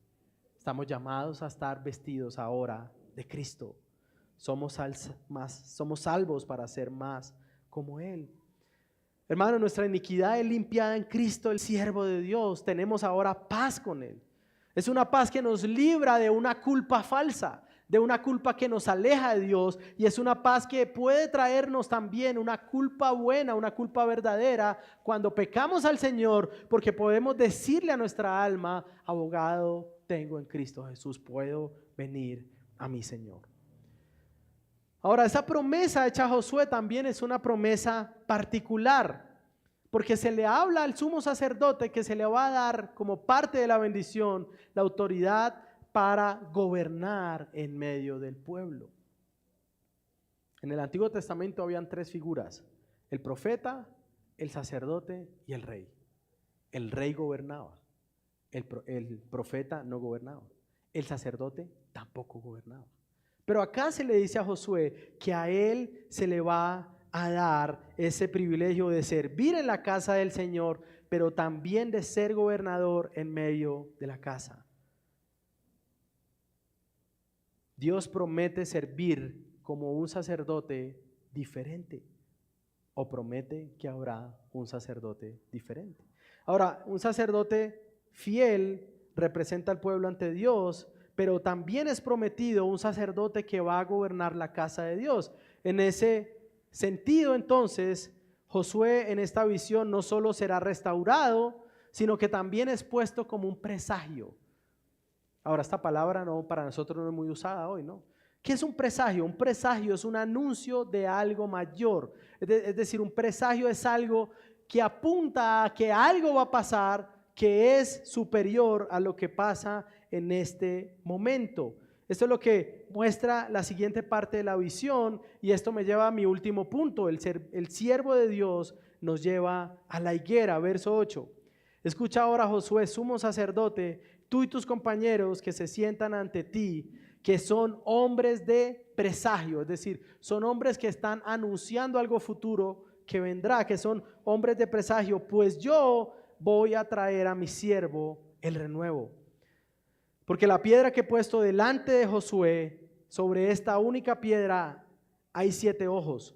Estamos llamados a estar vestidos ahora de Cristo. Somos salvos para ser más como Él. Hermano, nuestra iniquidad es limpiada en Cristo, el siervo de Dios. Tenemos ahora paz con Él. Es una paz que nos libra de una culpa falsa, de una culpa que nos aleja de Dios, y es una paz que puede traernos también una culpa buena, una culpa verdadera cuando pecamos al Señor, porque podemos decirle a nuestra alma, abogado tengo en Cristo Jesús, puedo venir a mi Señor. Ahora, esa promesa hecha a Josué también es una promesa particular, porque se le habla al sumo sacerdote que se le va a dar como parte de la bendición la autoridad para gobernar en medio del pueblo. En el Antiguo Testamento habían tres figuras: el profeta, el sacerdote y el rey. El rey gobernaba, el profeta no gobernaba, el sacerdote tampoco gobernaba. Pero acá se le dice a Josué que a él se le va a dar ese privilegio de servir en la casa del Señor, pero también de ser gobernador en medio de la casa. Dios promete servir como un sacerdote diferente, o promete que habrá un sacerdote diferente. Ahora, un sacerdote fiel representa al pueblo ante Dios, pero también es prometido un sacerdote que va a gobernar la casa de Dios. En ese sentido, entonces, Josué en esta visión no solo será restaurado, sino que también es puesto como un presagio. Ahora, esta palabra para nosotros no es muy usada hoy, ¿no? ¿Qué es un presagio? Un presagio es un anuncio de algo mayor. Es decir, un presagio es algo que apunta a que algo va a pasar que es superior a lo que pasa en este momento. Esto es lo que muestra la siguiente parte de la visión, y esto me lleva a mi último punto. El siervo de Dios nos lleva a la higuera, verso 8. Escucha ahora, Josué, sumo sacerdote, tú y tus compañeros que se sientan ante ti, que son hombres de presagio, es decir, son hombres que están anunciando algo futuro que vendrá, que son hombres de presagio, pues yo voy a traer a mi siervo el renuevo. Porque la piedra que he puesto delante de Josué, sobre esta única piedra hay 7 ojos.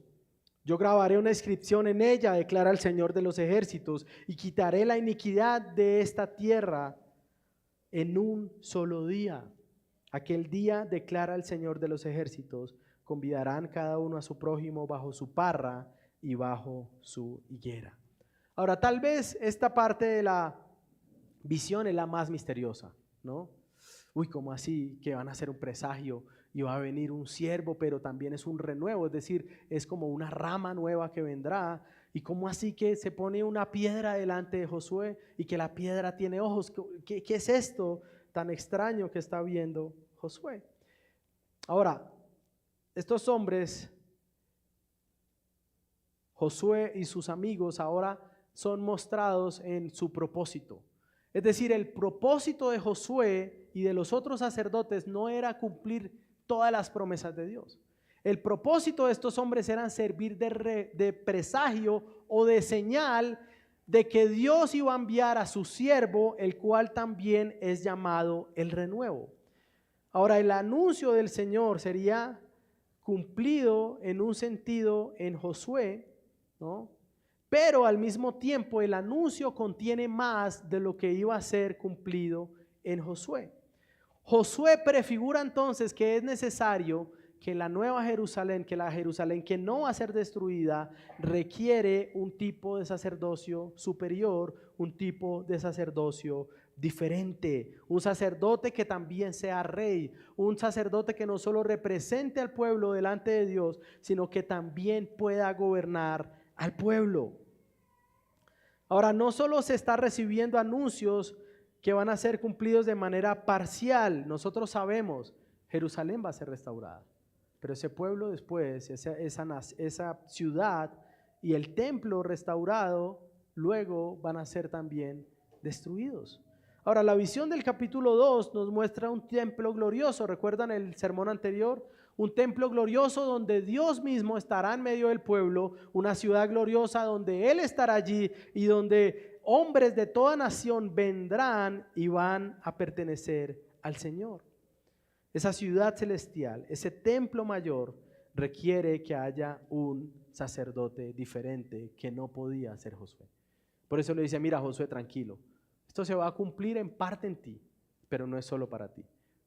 Yo grabaré una inscripción en ella, declara el Señor de los ejércitos, y quitaré la iniquidad de esta tierra en un solo día. Aquel día, declara el Señor de los ejércitos, convidarán cada uno a su prójimo bajo su parra y bajo su higuera. Ahora, tal vez esta parte de la visión es la más misteriosa, ¿no? Uy, ¿cómo así? Que van a hacer un presagio y va a venir un siervo, pero también es un renuevo, es decir, es como una rama nueva que vendrá. ¿Y cómo así que se pone una piedra delante de Josué y que la piedra tiene ojos? ¿Qué es esto tan extraño que está viendo Josué? Ahora, estos hombres, Josué y sus amigos, ahora son mostrados en su propósito. Es decir, el propósito de Josué y de los otros sacerdotes no era cumplir todas las promesas de Dios. El propósito de estos hombres era servir de presagio o de señal de que Dios iba a enviar a su siervo, el cual también es llamado el renuevo. Ahora, el anuncio del Señor sería cumplido en un sentido en Josué, ¿no? Pero al mismo tiempo el anuncio contiene más de lo que iba a ser cumplido en Josué. Josué prefigura entonces que es necesario que la nueva Jerusalén, que la Jerusalén que no va a ser destruida, requiere un tipo de sacerdocio superior, un tipo de sacerdocio diferente, un sacerdote que también sea rey, un sacerdote que no solo represente al pueblo delante de Dios, sino que también pueda gobernar al pueblo. Ahora, no solo se está recibiendo anuncios que van a ser cumplidos de manera parcial. Nosotros sabemos, Jerusalén va a ser restaurada, pero ese pueblo después, esa ciudad y el templo restaurado, luego van a ser también destruidos. Ahora, la visión del capítulo 2 nos muestra un templo glorioso. ¿Recuerdan el sermón anterior? Un templo glorioso donde Dios mismo estará en medio del pueblo, una ciudad gloriosa donde Él estará allí y donde hombres de toda nación vendrán y van a pertenecer al Señor. Esa ciudad celestial, ese templo mayor, requiere que haya un sacerdote diferente que no podía ser Josué. Por eso le dice, mira Josué, tranquilo, esto se va a cumplir en parte en ti, pero no es solo para ti.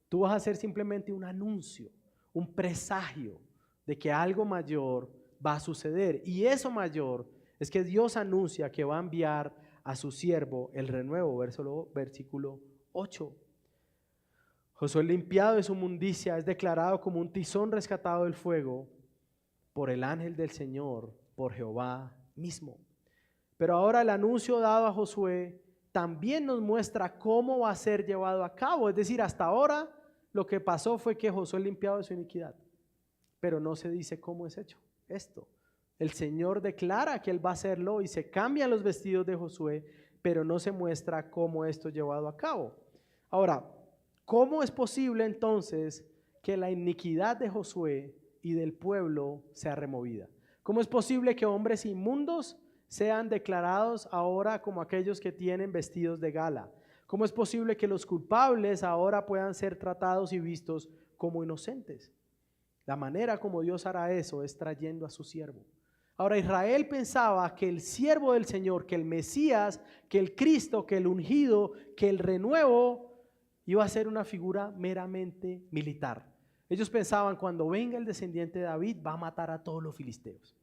Tú vas a hacer simplemente un anuncio, un presagio de que algo mayor va a suceder. Y eso mayor es que Dios anuncia que va a enviar a su siervo el renuevo, versículo 8. Josué, limpiado de su mundicia, es declarado como un tizón rescatado del fuego por el ángel del Señor, por Jehová mismo. Pero ahora el anuncio dado a Josué también nos muestra cómo va a ser llevado a cabo. Es decir, hasta ahora lo que pasó fue que Josué limpiado de su iniquidad, pero no se dice cómo es hecho esto. El Señor declara que Él va a hacerlo y se cambian los vestidos de Josué, pero no se muestra cómo esto es llevado a cabo. Ahora, ¿cómo es posible entonces que la iniquidad de Josué y del pueblo sea removida? ¿Cómo es posible que hombres inmundos sean declarados ahora como aquellos que tienen vestidos de gala? ¿Cómo es posible que los culpables ahora puedan ser tratados y vistos como inocentes? La manera como Dios hará eso es trayendo a su siervo. Ahora, Israel pensaba que el siervo del Señor, que el Mesías, que el Cristo, que el ungido, que el renuevo iba a ser una figura meramente militar. Ellos pensaban, cuando venga el descendiente de David, va a matar a todos los filisteos.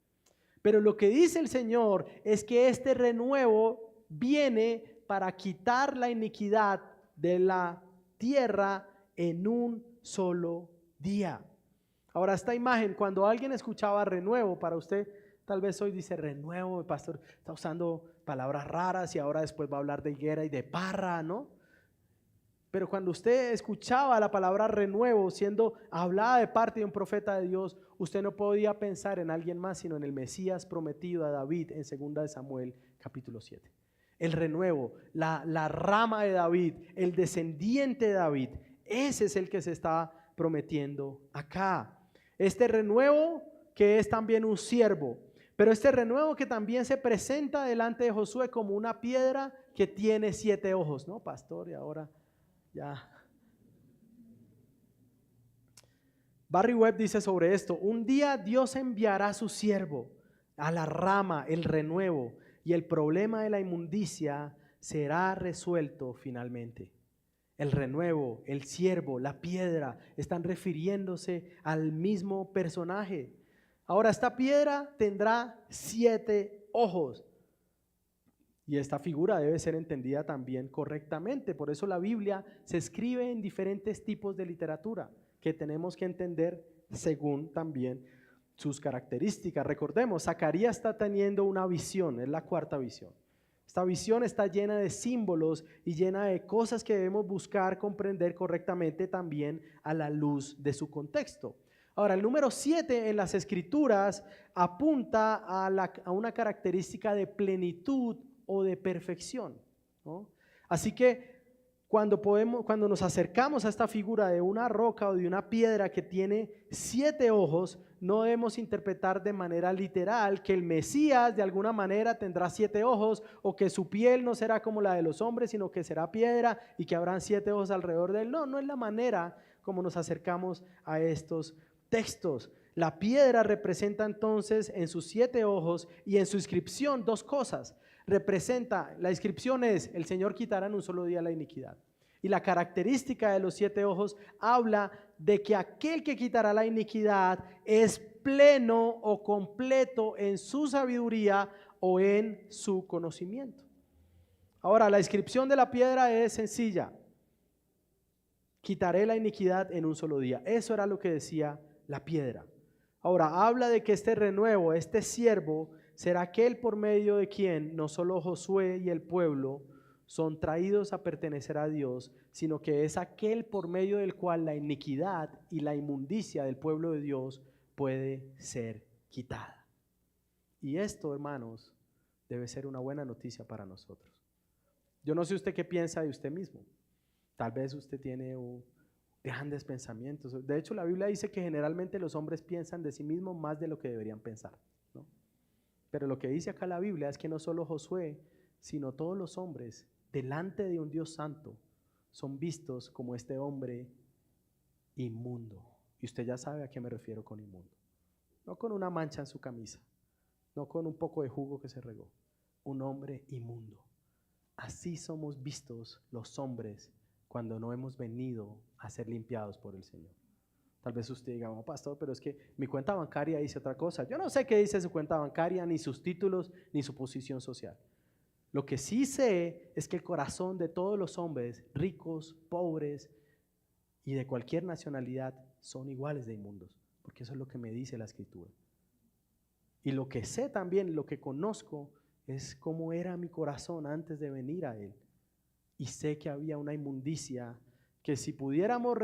Pero lo que dice el Señor es que este renuevo viene para quitar la iniquidad de la tierra en un solo día. Ahora, esta imagen, cuando alguien escuchaba renuevo, para usted tal vez hoy dice renuevo, el pastor está usando palabras raras y ahora después va a hablar de higuera y de parra, ¿no? Pero cuando usted escuchaba la palabra renuevo siendo hablada de parte de un profeta de Dios, usted no podía pensar en alguien más, sino en el Mesías prometido a David en 2 de Samuel capítulo 7. El renuevo, la rama de David, el descendiente de David, ese es el que se está prometiendo acá. Este renuevo que es también un siervo, pero este renuevo que también se presenta delante de Josué como una piedra que tiene 7 ojos, ¿no, pastor? Y ahora ya. Barry Webb dice sobre esto: un día Dios enviará a su siervo, a la rama, el renuevo, y el problema de la inmundicia será resuelto finalmente. El renuevo, el siervo, la piedra, están refiriéndose al mismo personaje. Ahora, esta piedra tendrá 7 ojos. Y esta figura debe ser entendida también correctamente. Por eso la Biblia se escribe en diferentes tipos de literatura que tenemos que entender según también sus características. Recordemos, Zacarías está teniendo una visión, es la 4ª visión. Esta visión está llena de símbolos y llena de cosas que debemos buscar comprender correctamente también a la luz de su contexto. Ahora, el número 7 en las Escrituras apunta a una característica de plenitud o de perfección, ¿no? Así que cuando nos acercamos a esta figura de una roca o de una piedra que tiene 7 ojos, no debemos interpretar de manera literal que el Mesías de alguna manera tendrá 7 ojos, o que su piel no será como la de los hombres, sino que será piedra y que habrán 7 ojos alrededor de él. No es la manera como nos acercamos a estos textos. La piedra representa entonces en sus 7 ojos y en su inscripción 2 cosas. La inscripción es: el Señor quitará en un solo día la iniquidad. Y la característica de los 7 ojos habla de que aquel que quitará la iniquidad es pleno o completo en su sabiduría o en su conocimiento. Ahora, la inscripción de la piedra es sencilla: quitaré la iniquidad en un solo día. Eso era lo que decía la piedra. Ahora, habla de que este renuevo, este siervo, será aquel por medio de quien no solo Josué y el pueblo son traídos a pertenecer a Dios, sino que es aquel por medio del cual la iniquidad y la inmundicia del pueblo de Dios puede ser quitada. Y esto, hermanos, debe ser una buena noticia para nosotros. Yo no sé usted qué piensa de usted mismo. Tal vez usted tiene grandes pensamientos. De hecho, la Biblia dice que generalmente los hombres piensan de sí mismos más de lo que deberían pensar, ¿no? Pero lo que dice acá la Biblia es que no solo Josué, sino todos los hombres delante de un Dios santo son vistos como este hombre inmundo. Y usted ya sabe a qué me refiero con inmundo. No con una mancha en su camisa, no con un poco de jugo que se regó. Un hombre inmundo. Así somos vistos los hombres cuando no hemos venido a ser limpiados por el Señor. Tal vez usted diga: oh, pastor, pero es que mi cuenta bancaria dice otra cosa. Yo no sé qué dice su cuenta bancaria, ni sus títulos, ni su posición social. Lo que sí sé es que el corazón de todos los hombres, ricos, pobres y de cualquier nacionalidad, son iguales de inmundos, porque eso es lo que me dice la Escritura. Y lo que sé también, lo que conozco, es cómo era mi corazón antes de venir a Él. Y sé que había una inmundicia que, si pudiéramos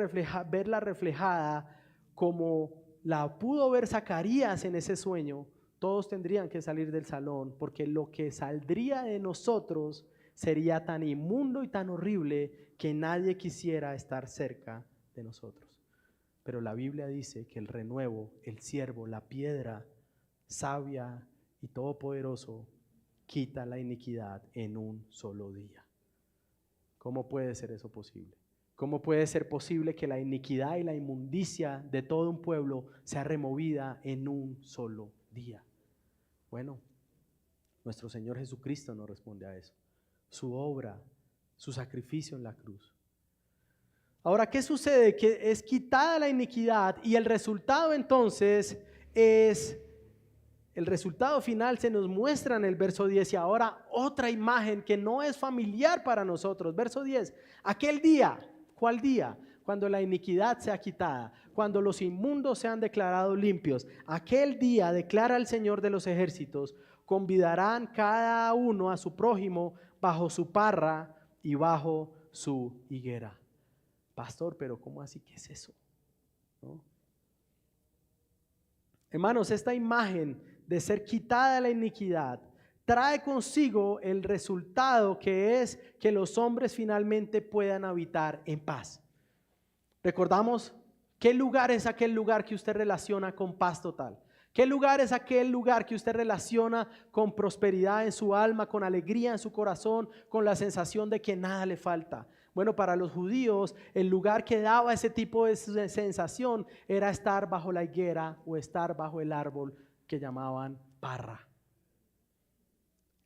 verla reflejada como la pudo ver Zacarías en ese sueño, todos tendrían que salir del salón, porque lo que saldría de nosotros sería tan inmundo y tan horrible que nadie quisiera estar cerca de nosotros. Pero la Biblia dice que el renuevo, el siervo, la piedra sabia y todopoderoso quita la iniquidad en un solo día. ¿Cómo puede ser eso posible? ¿Cómo puede ser posible que la iniquidad y la inmundicia de todo un pueblo sea removida en un solo día? Bueno, nuestro Señor Jesucristo nos responde a eso. Su obra, su sacrificio en la cruz. Ahora, ¿qué sucede? Que es quitada la iniquidad y el resultado entonces es... El resultado final se nos muestra en el verso 10, y ahora otra imagen que no es familiar para nosotros. Verso 10, aquel día, ¿cuál día? Cuando la iniquidad sea quitada, cuando los inmundos sean declarados limpios. Aquel día, declara el Señor de los ejércitos, convidarán cada uno a su prójimo bajo su parra y bajo su higuera. Pastor, pero ¿cómo así? ¿Qué es eso? ¿No? Hermanos, esta imagen de ser quitada la iniquidad trae consigo el resultado que es que los hombres finalmente puedan habitar en paz. Recordamos, ¿qué lugar es aquel lugar que usted relaciona con paz total? ¿Qué lugar es aquel lugar que usted relaciona con prosperidad en su alma, con alegría en su corazón, con la sensación de que nada le falta? Bueno, para los judíos, el lugar que daba ese tipo de sensación era estar bajo la higuera o estar bajo el árbol que llamaban parra.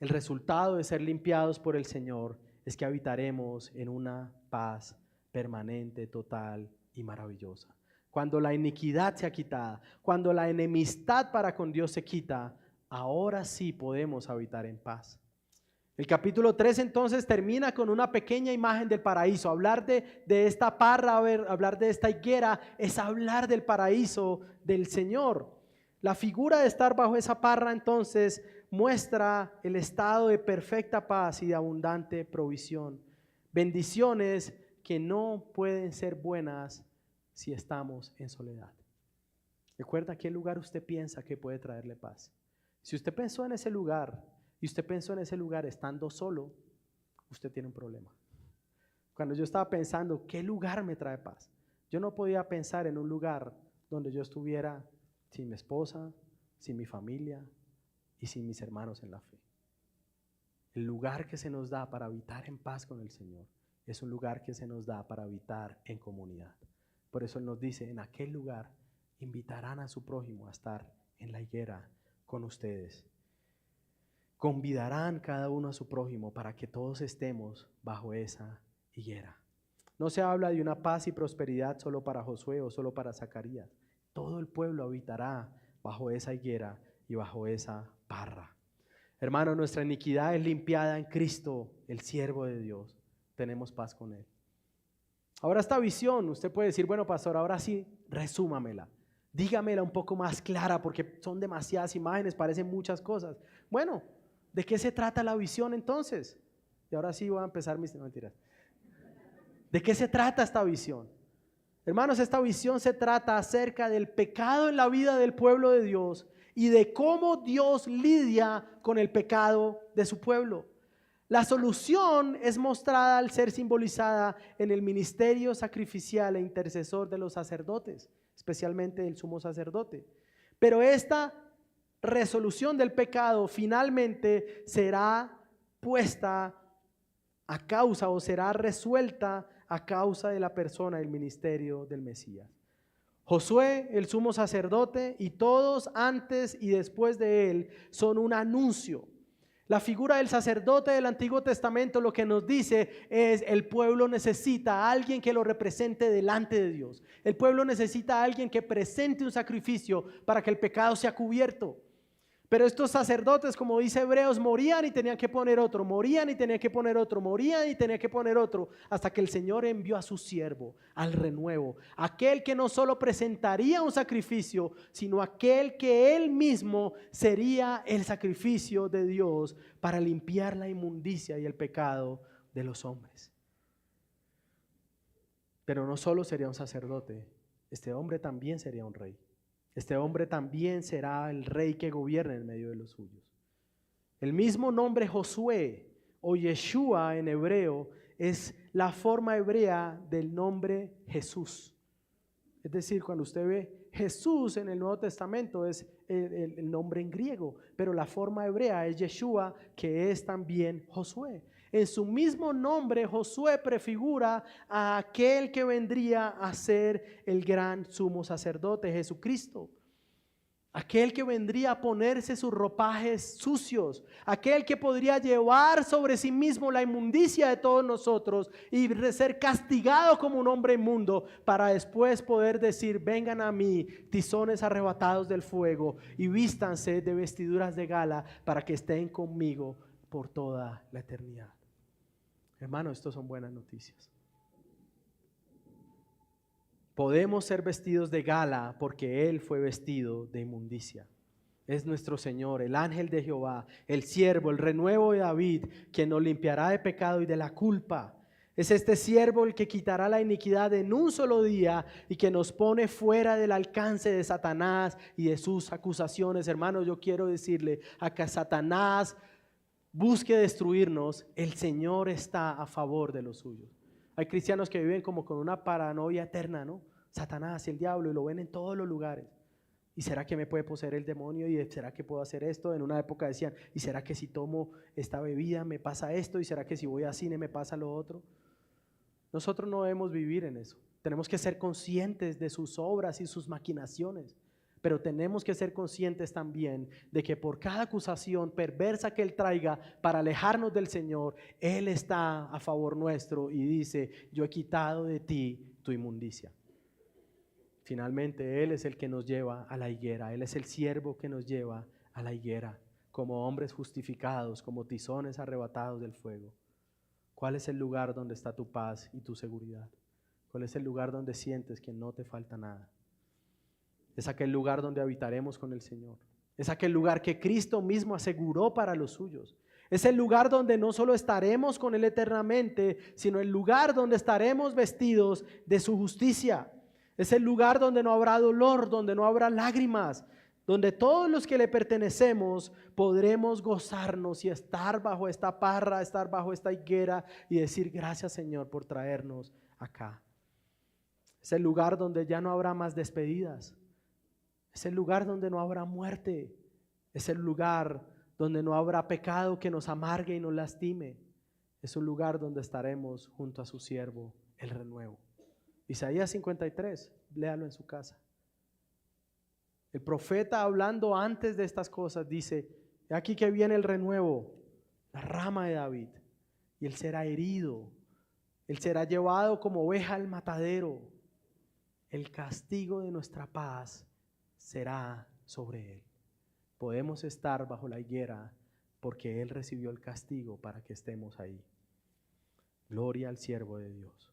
El resultado de ser limpiados por el Señor es que habitaremos en una paz permanente, total y maravillosa. Cuando la iniquidad sea quitada, cuando la enemistad para con Dios se quita, ahora sí podemos habitar en paz. El capítulo 3 entonces termina con una pequeña imagen del paraíso. Hablar de esta parra, hablar de esta higuera, es hablar del paraíso del Señor. La figura de estar bajo esa parra entonces muestra el estado de perfecta paz y de abundante provisión. Bendiciones que no pueden ser buenas si estamos en soledad. Recuerda qué lugar usted piensa que puede traerle paz. Si usted pensó en ese lugar y usted pensó en ese lugar estando solo, usted tiene un problema. Cuando yo estaba pensando qué lugar me trae paz, yo no podía pensar en un lugar donde yo estuviera sin mi esposa, sin mi familia y sin mis hermanos en la fe. El lugar que se nos da para habitar en paz con el Señor es un lugar que se nos da para habitar en comunidad. Por eso Él nos dice, en aquel lugar invitarán a su prójimo a estar en la higuera con ustedes. Convidarán cada uno a su prójimo para que todos estemos bajo esa higuera. No se habla de una paz y prosperidad solo para Josué o solo para Zacarías. Todo el pueblo habitará bajo esa higuera y bajo esa parra. Hermano, nuestra iniquidad es limpiada en Cristo, el siervo de Dios. Tenemos paz con Él. Ahora esta visión, usted puede decir, bueno, pastor, ahora sí, resúmamela. Dígamela un poco más clara porque son demasiadas imágenes, parecen muchas cosas. Bueno, ¿de qué se trata la visión entonces? Y ahora sí voy a empezar mis mentiras. ¿De qué se trata esta visión? Hermanos, esta visión se trata acerca del pecado en la vida del pueblo de Dios y de cómo Dios lidia con el pecado de su pueblo. La solución es mostrada al ser simbolizada en el ministerio sacrificial e intercesor de los sacerdotes, especialmente el sumo sacerdote. Pero esta resolución del pecado finalmente será puesta a causa o será resuelta a causa de la persona del ministerio del Mesías. Josué, el sumo sacerdote, y todos antes y después de él son un anuncio. La figura del sacerdote del Antiguo Testamento lo que nos dice es el pueblo necesita a alguien que lo represente delante de Dios. El pueblo necesita a alguien que presente un sacrificio para que el pecado sea cubierto. Pero estos sacerdotes, como dice Hebreos, morían y tenían que poner otro, morían y tenían que poner otro, morían y tenían que poner otro, hasta que el Señor envió a su siervo, al renuevo, aquel que no solo presentaría un sacrificio, sino aquel que él mismo sería el sacrificio de Dios para limpiar la inmundicia y el pecado de los hombres. Pero no solo sería un sacerdote, este hombre también sería un rey. Este hombre también será el rey que gobierne en medio de los suyos. El mismo nombre Josué o Yeshua en hebreo es la forma hebrea del nombre Jesús. Es decir, cuando usted ve Jesús en el Nuevo Testamento es el nombre en griego, pero la forma hebrea es Yeshua, que es también Josué. En su mismo nombre, Josué prefigura a aquel que vendría a ser el gran sumo sacerdote, Jesucristo. Aquel que vendría a ponerse sus ropajes sucios, aquel que podría llevar sobre sí mismo la inmundicia de todos nosotros y ser castigado como un hombre inmundo para después poder decir, vengan a mí, tizones arrebatados del fuego y vístanse de vestiduras de gala para que estén conmigo por toda la eternidad. Hermano, estos son buenas noticias. Podemos ser vestidos de gala porque Él fue vestido de inmundicia. Es nuestro Señor, el ángel de Jehová, el siervo, el renuevo de David, quien nos limpiará de pecado y de la culpa. Es este siervo el que quitará la iniquidad en un solo día y que nos pone fuera del alcance de Satanás y de sus acusaciones. Hermanos, yo quiero decirle a que Satanás busque destruirnos, el Señor está a favor de los suyos. Hay cristianos que viven como con una paranoia eterna, ¿no? Satanás y el diablo, y lo ven en todos los lugares. ¿Y será que me puede poseer el demonio? ¿Y será que puedo hacer esto? En una época decían, ¿y será que si tomo esta bebida me pasa esto? ¿Y será que si voy al cine me pasa lo otro? Nosotros no debemos vivir en eso. Tenemos que ser conscientes de sus obras y sus maquinaciones. Pero tenemos que ser conscientes también de que por cada acusación perversa que Él traiga para alejarnos del Señor, Él está a favor nuestro y dice, yo he quitado de ti tu inmundicia. Finalmente, Él es el que nos lleva a la higuera. Él es el siervo que nos lleva a la higuera, como hombres justificados, como tizones arrebatados del fuego. ¿Cuál es el lugar donde está tu paz y tu seguridad? ¿Cuál es el lugar donde sientes que no te falta nada? Es aquel lugar donde habitaremos con el Señor. Es aquel lugar que Cristo mismo aseguró para los suyos. Es el lugar donde no solo estaremos con Él eternamente, sino el lugar donde estaremos vestidos de su justicia. Es el lugar donde no habrá dolor, donde no habrá lágrimas, donde todos los que le pertenecemos podremos gozarnos y estar bajo esta parra, estar bajo esta higuera y decir gracias, Señor, por traernos acá. Es el lugar donde ya no habrá más despedidas. Es el lugar donde no habrá muerte. Es el lugar donde no habrá pecado que nos amargue y nos lastime. Es un lugar donde estaremos junto a su siervo, el renuevo. Isaías 53, léalo en su casa. El profeta, hablando antes de estas cosas, dice, aquí que viene el renuevo, la rama de David, y él será herido, él será llevado como oveja al matadero. El castigo de nuestra paz será sobre él. Podemos estar bajo la higuera porque él recibió el castigo para que estemos ahí. Gloria al siervo de Dios.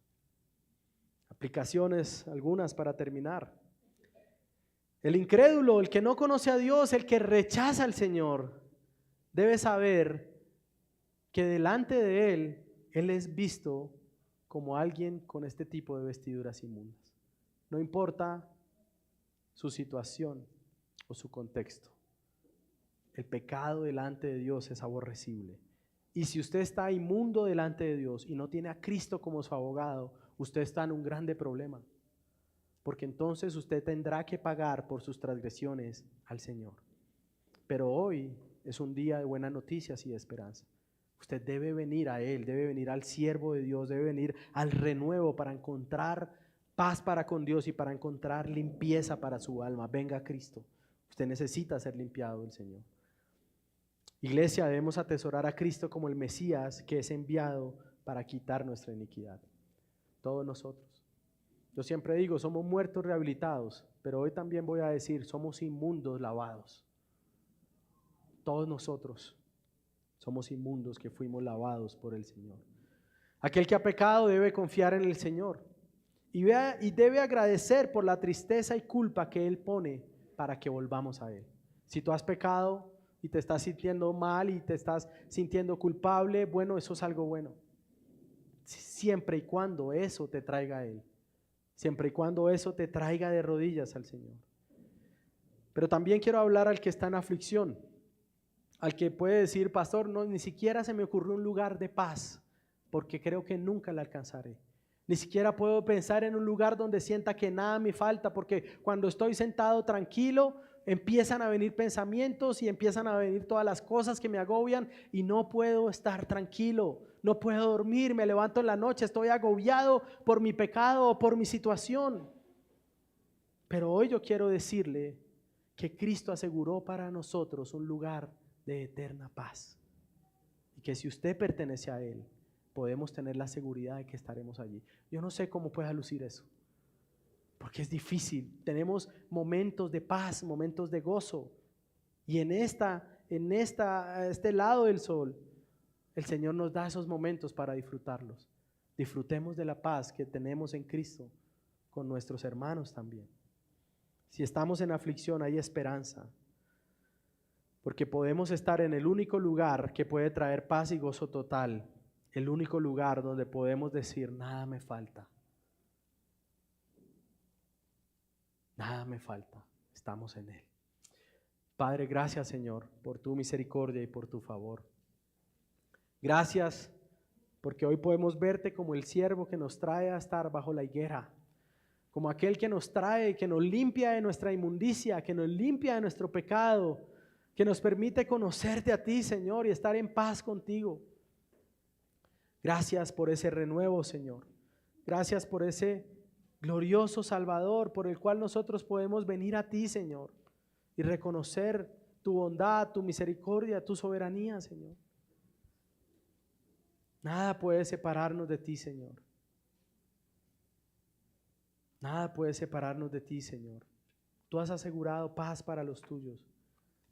Aplicaciones algunas para terminar. El incrédulo, el que no conoce a Dios, el que rechaza al Señor, debe saber que delante de él es visto como alguien con este tipo de vestiduras inmundas. No importa su situación o su contexto. El pecado delante de Dios es aborrecible. Y si usted está inmundo delante de Dios y no tiene a Cristo como su abogado, usted está en un grande problema. Porque entonces usted tendrá que pagar por sus transgresiones al Señor. Pero hoy es un día de buenas noticias y de esperanza. Usted debe venir a Él, debe venir al siervo de Dios, debe venir al renuevo para encontrar paz para con Dios y para encontrar limpieza para su alma. Venga a Cristo. Usted necesita ser limpiado del Señor. Iglesia, debemos atesorar a Cristo como el Mesías que es enviado para quitar nuestra iniquidad. Todos nosotros. Yo siempre digo, somos muertos rehabilitados, pero hoy también voy a decir, somos inmundos lavados. Todos nosotros somos inmundos que fuimos lavados por el Señor. Aquel que ha pecado debe confiar en el Señor y debe agradecer por la tristeza y culpa que Él pone para que volvamos a Él. Si tú has pecado y te estás sintiendo mal y te estás sintiendo culpable, bueno, eso es algo bueno. Siempre y cuando eso te traiga a Él. Siempre y cuando eso te traiga de rodillas al Señor. Pero también quiero hablar al que está en aflicción, al que puede decir, pastor, no, ni siquiera se me ocurrió un lugar de paz, porque creo que nunca la alcanzaré. Ni siquiera puedo pensar en un lugar donde sienta que nada me falta, porque cuando estoy sentado tranquilo, empiezan a venir pensamientos y empiezan a venir todas las cosas que me agobian y no puedo estar tranquilo. No puedo dormir, me levanto en la noche, estoy agobiado por mi pecado o por mi situación. Pero hoy yo quiero decirle que Cristo aseguró para nosotros un lugar de eterna paz. Y que si usted pertenece a Él, podemos tener la seguridad de que estaremos allí. Yo no sé cómo pueda lucir eso, porque es difícil. Tenemos momentos de paz, momentos de gozo. Y en este lado del sol, el Señor nos da esos momentos para disfrutarlos. Disfrutemos de la paz que tenemos en Cristo con nuestros hermanos también. Si estamos en aflicción, hay esperanza, porque podemos estar en el único lugar que puede traer paz y gozo total, el único lugar donde podemos decir, nada me falta. Nada me falta, estamos en Él. Padre, gracias, Señor, por tu misericordia y por tu favor. Gracias porque hoy podemos verte como el siervo que nos trae a estar bajo la higuera, como aquel que nos trae, que nos limpia de nuestra inmundicia, que nos limpia de nuestro pecado, que nos permite conocerte a ti, Señor, y estar en paz contigo. Gracias por ese renuevo, Señor. Gracias por ese glorioso Salvador por el cual nosotros podemos venir a ti, Señor, y reconocer tu bondad, tu misericordia, tu soberanía, Señor. Nada puede separarnos de ti, Señor. Nada puede separarnos de ti, Señor. Tú has asegurado paz para los tuyos.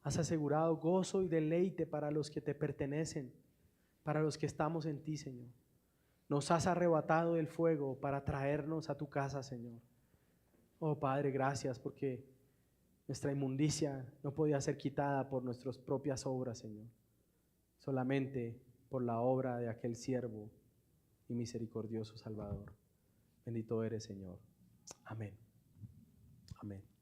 Has asegurado gozo y deleite para los que te pertenecen, para los que estamos en ti, Señor. Nos has arrebatado del fuego para traernos a tu casa, Señor. Oh Padre, gracias porque nuestra inmundicia no podía ser quitada por nuestras propias obras, Señor. Solamente por la obra de aquel siervo y misericordioso Salvador. Bendito eres, Señor. Amén. Amén.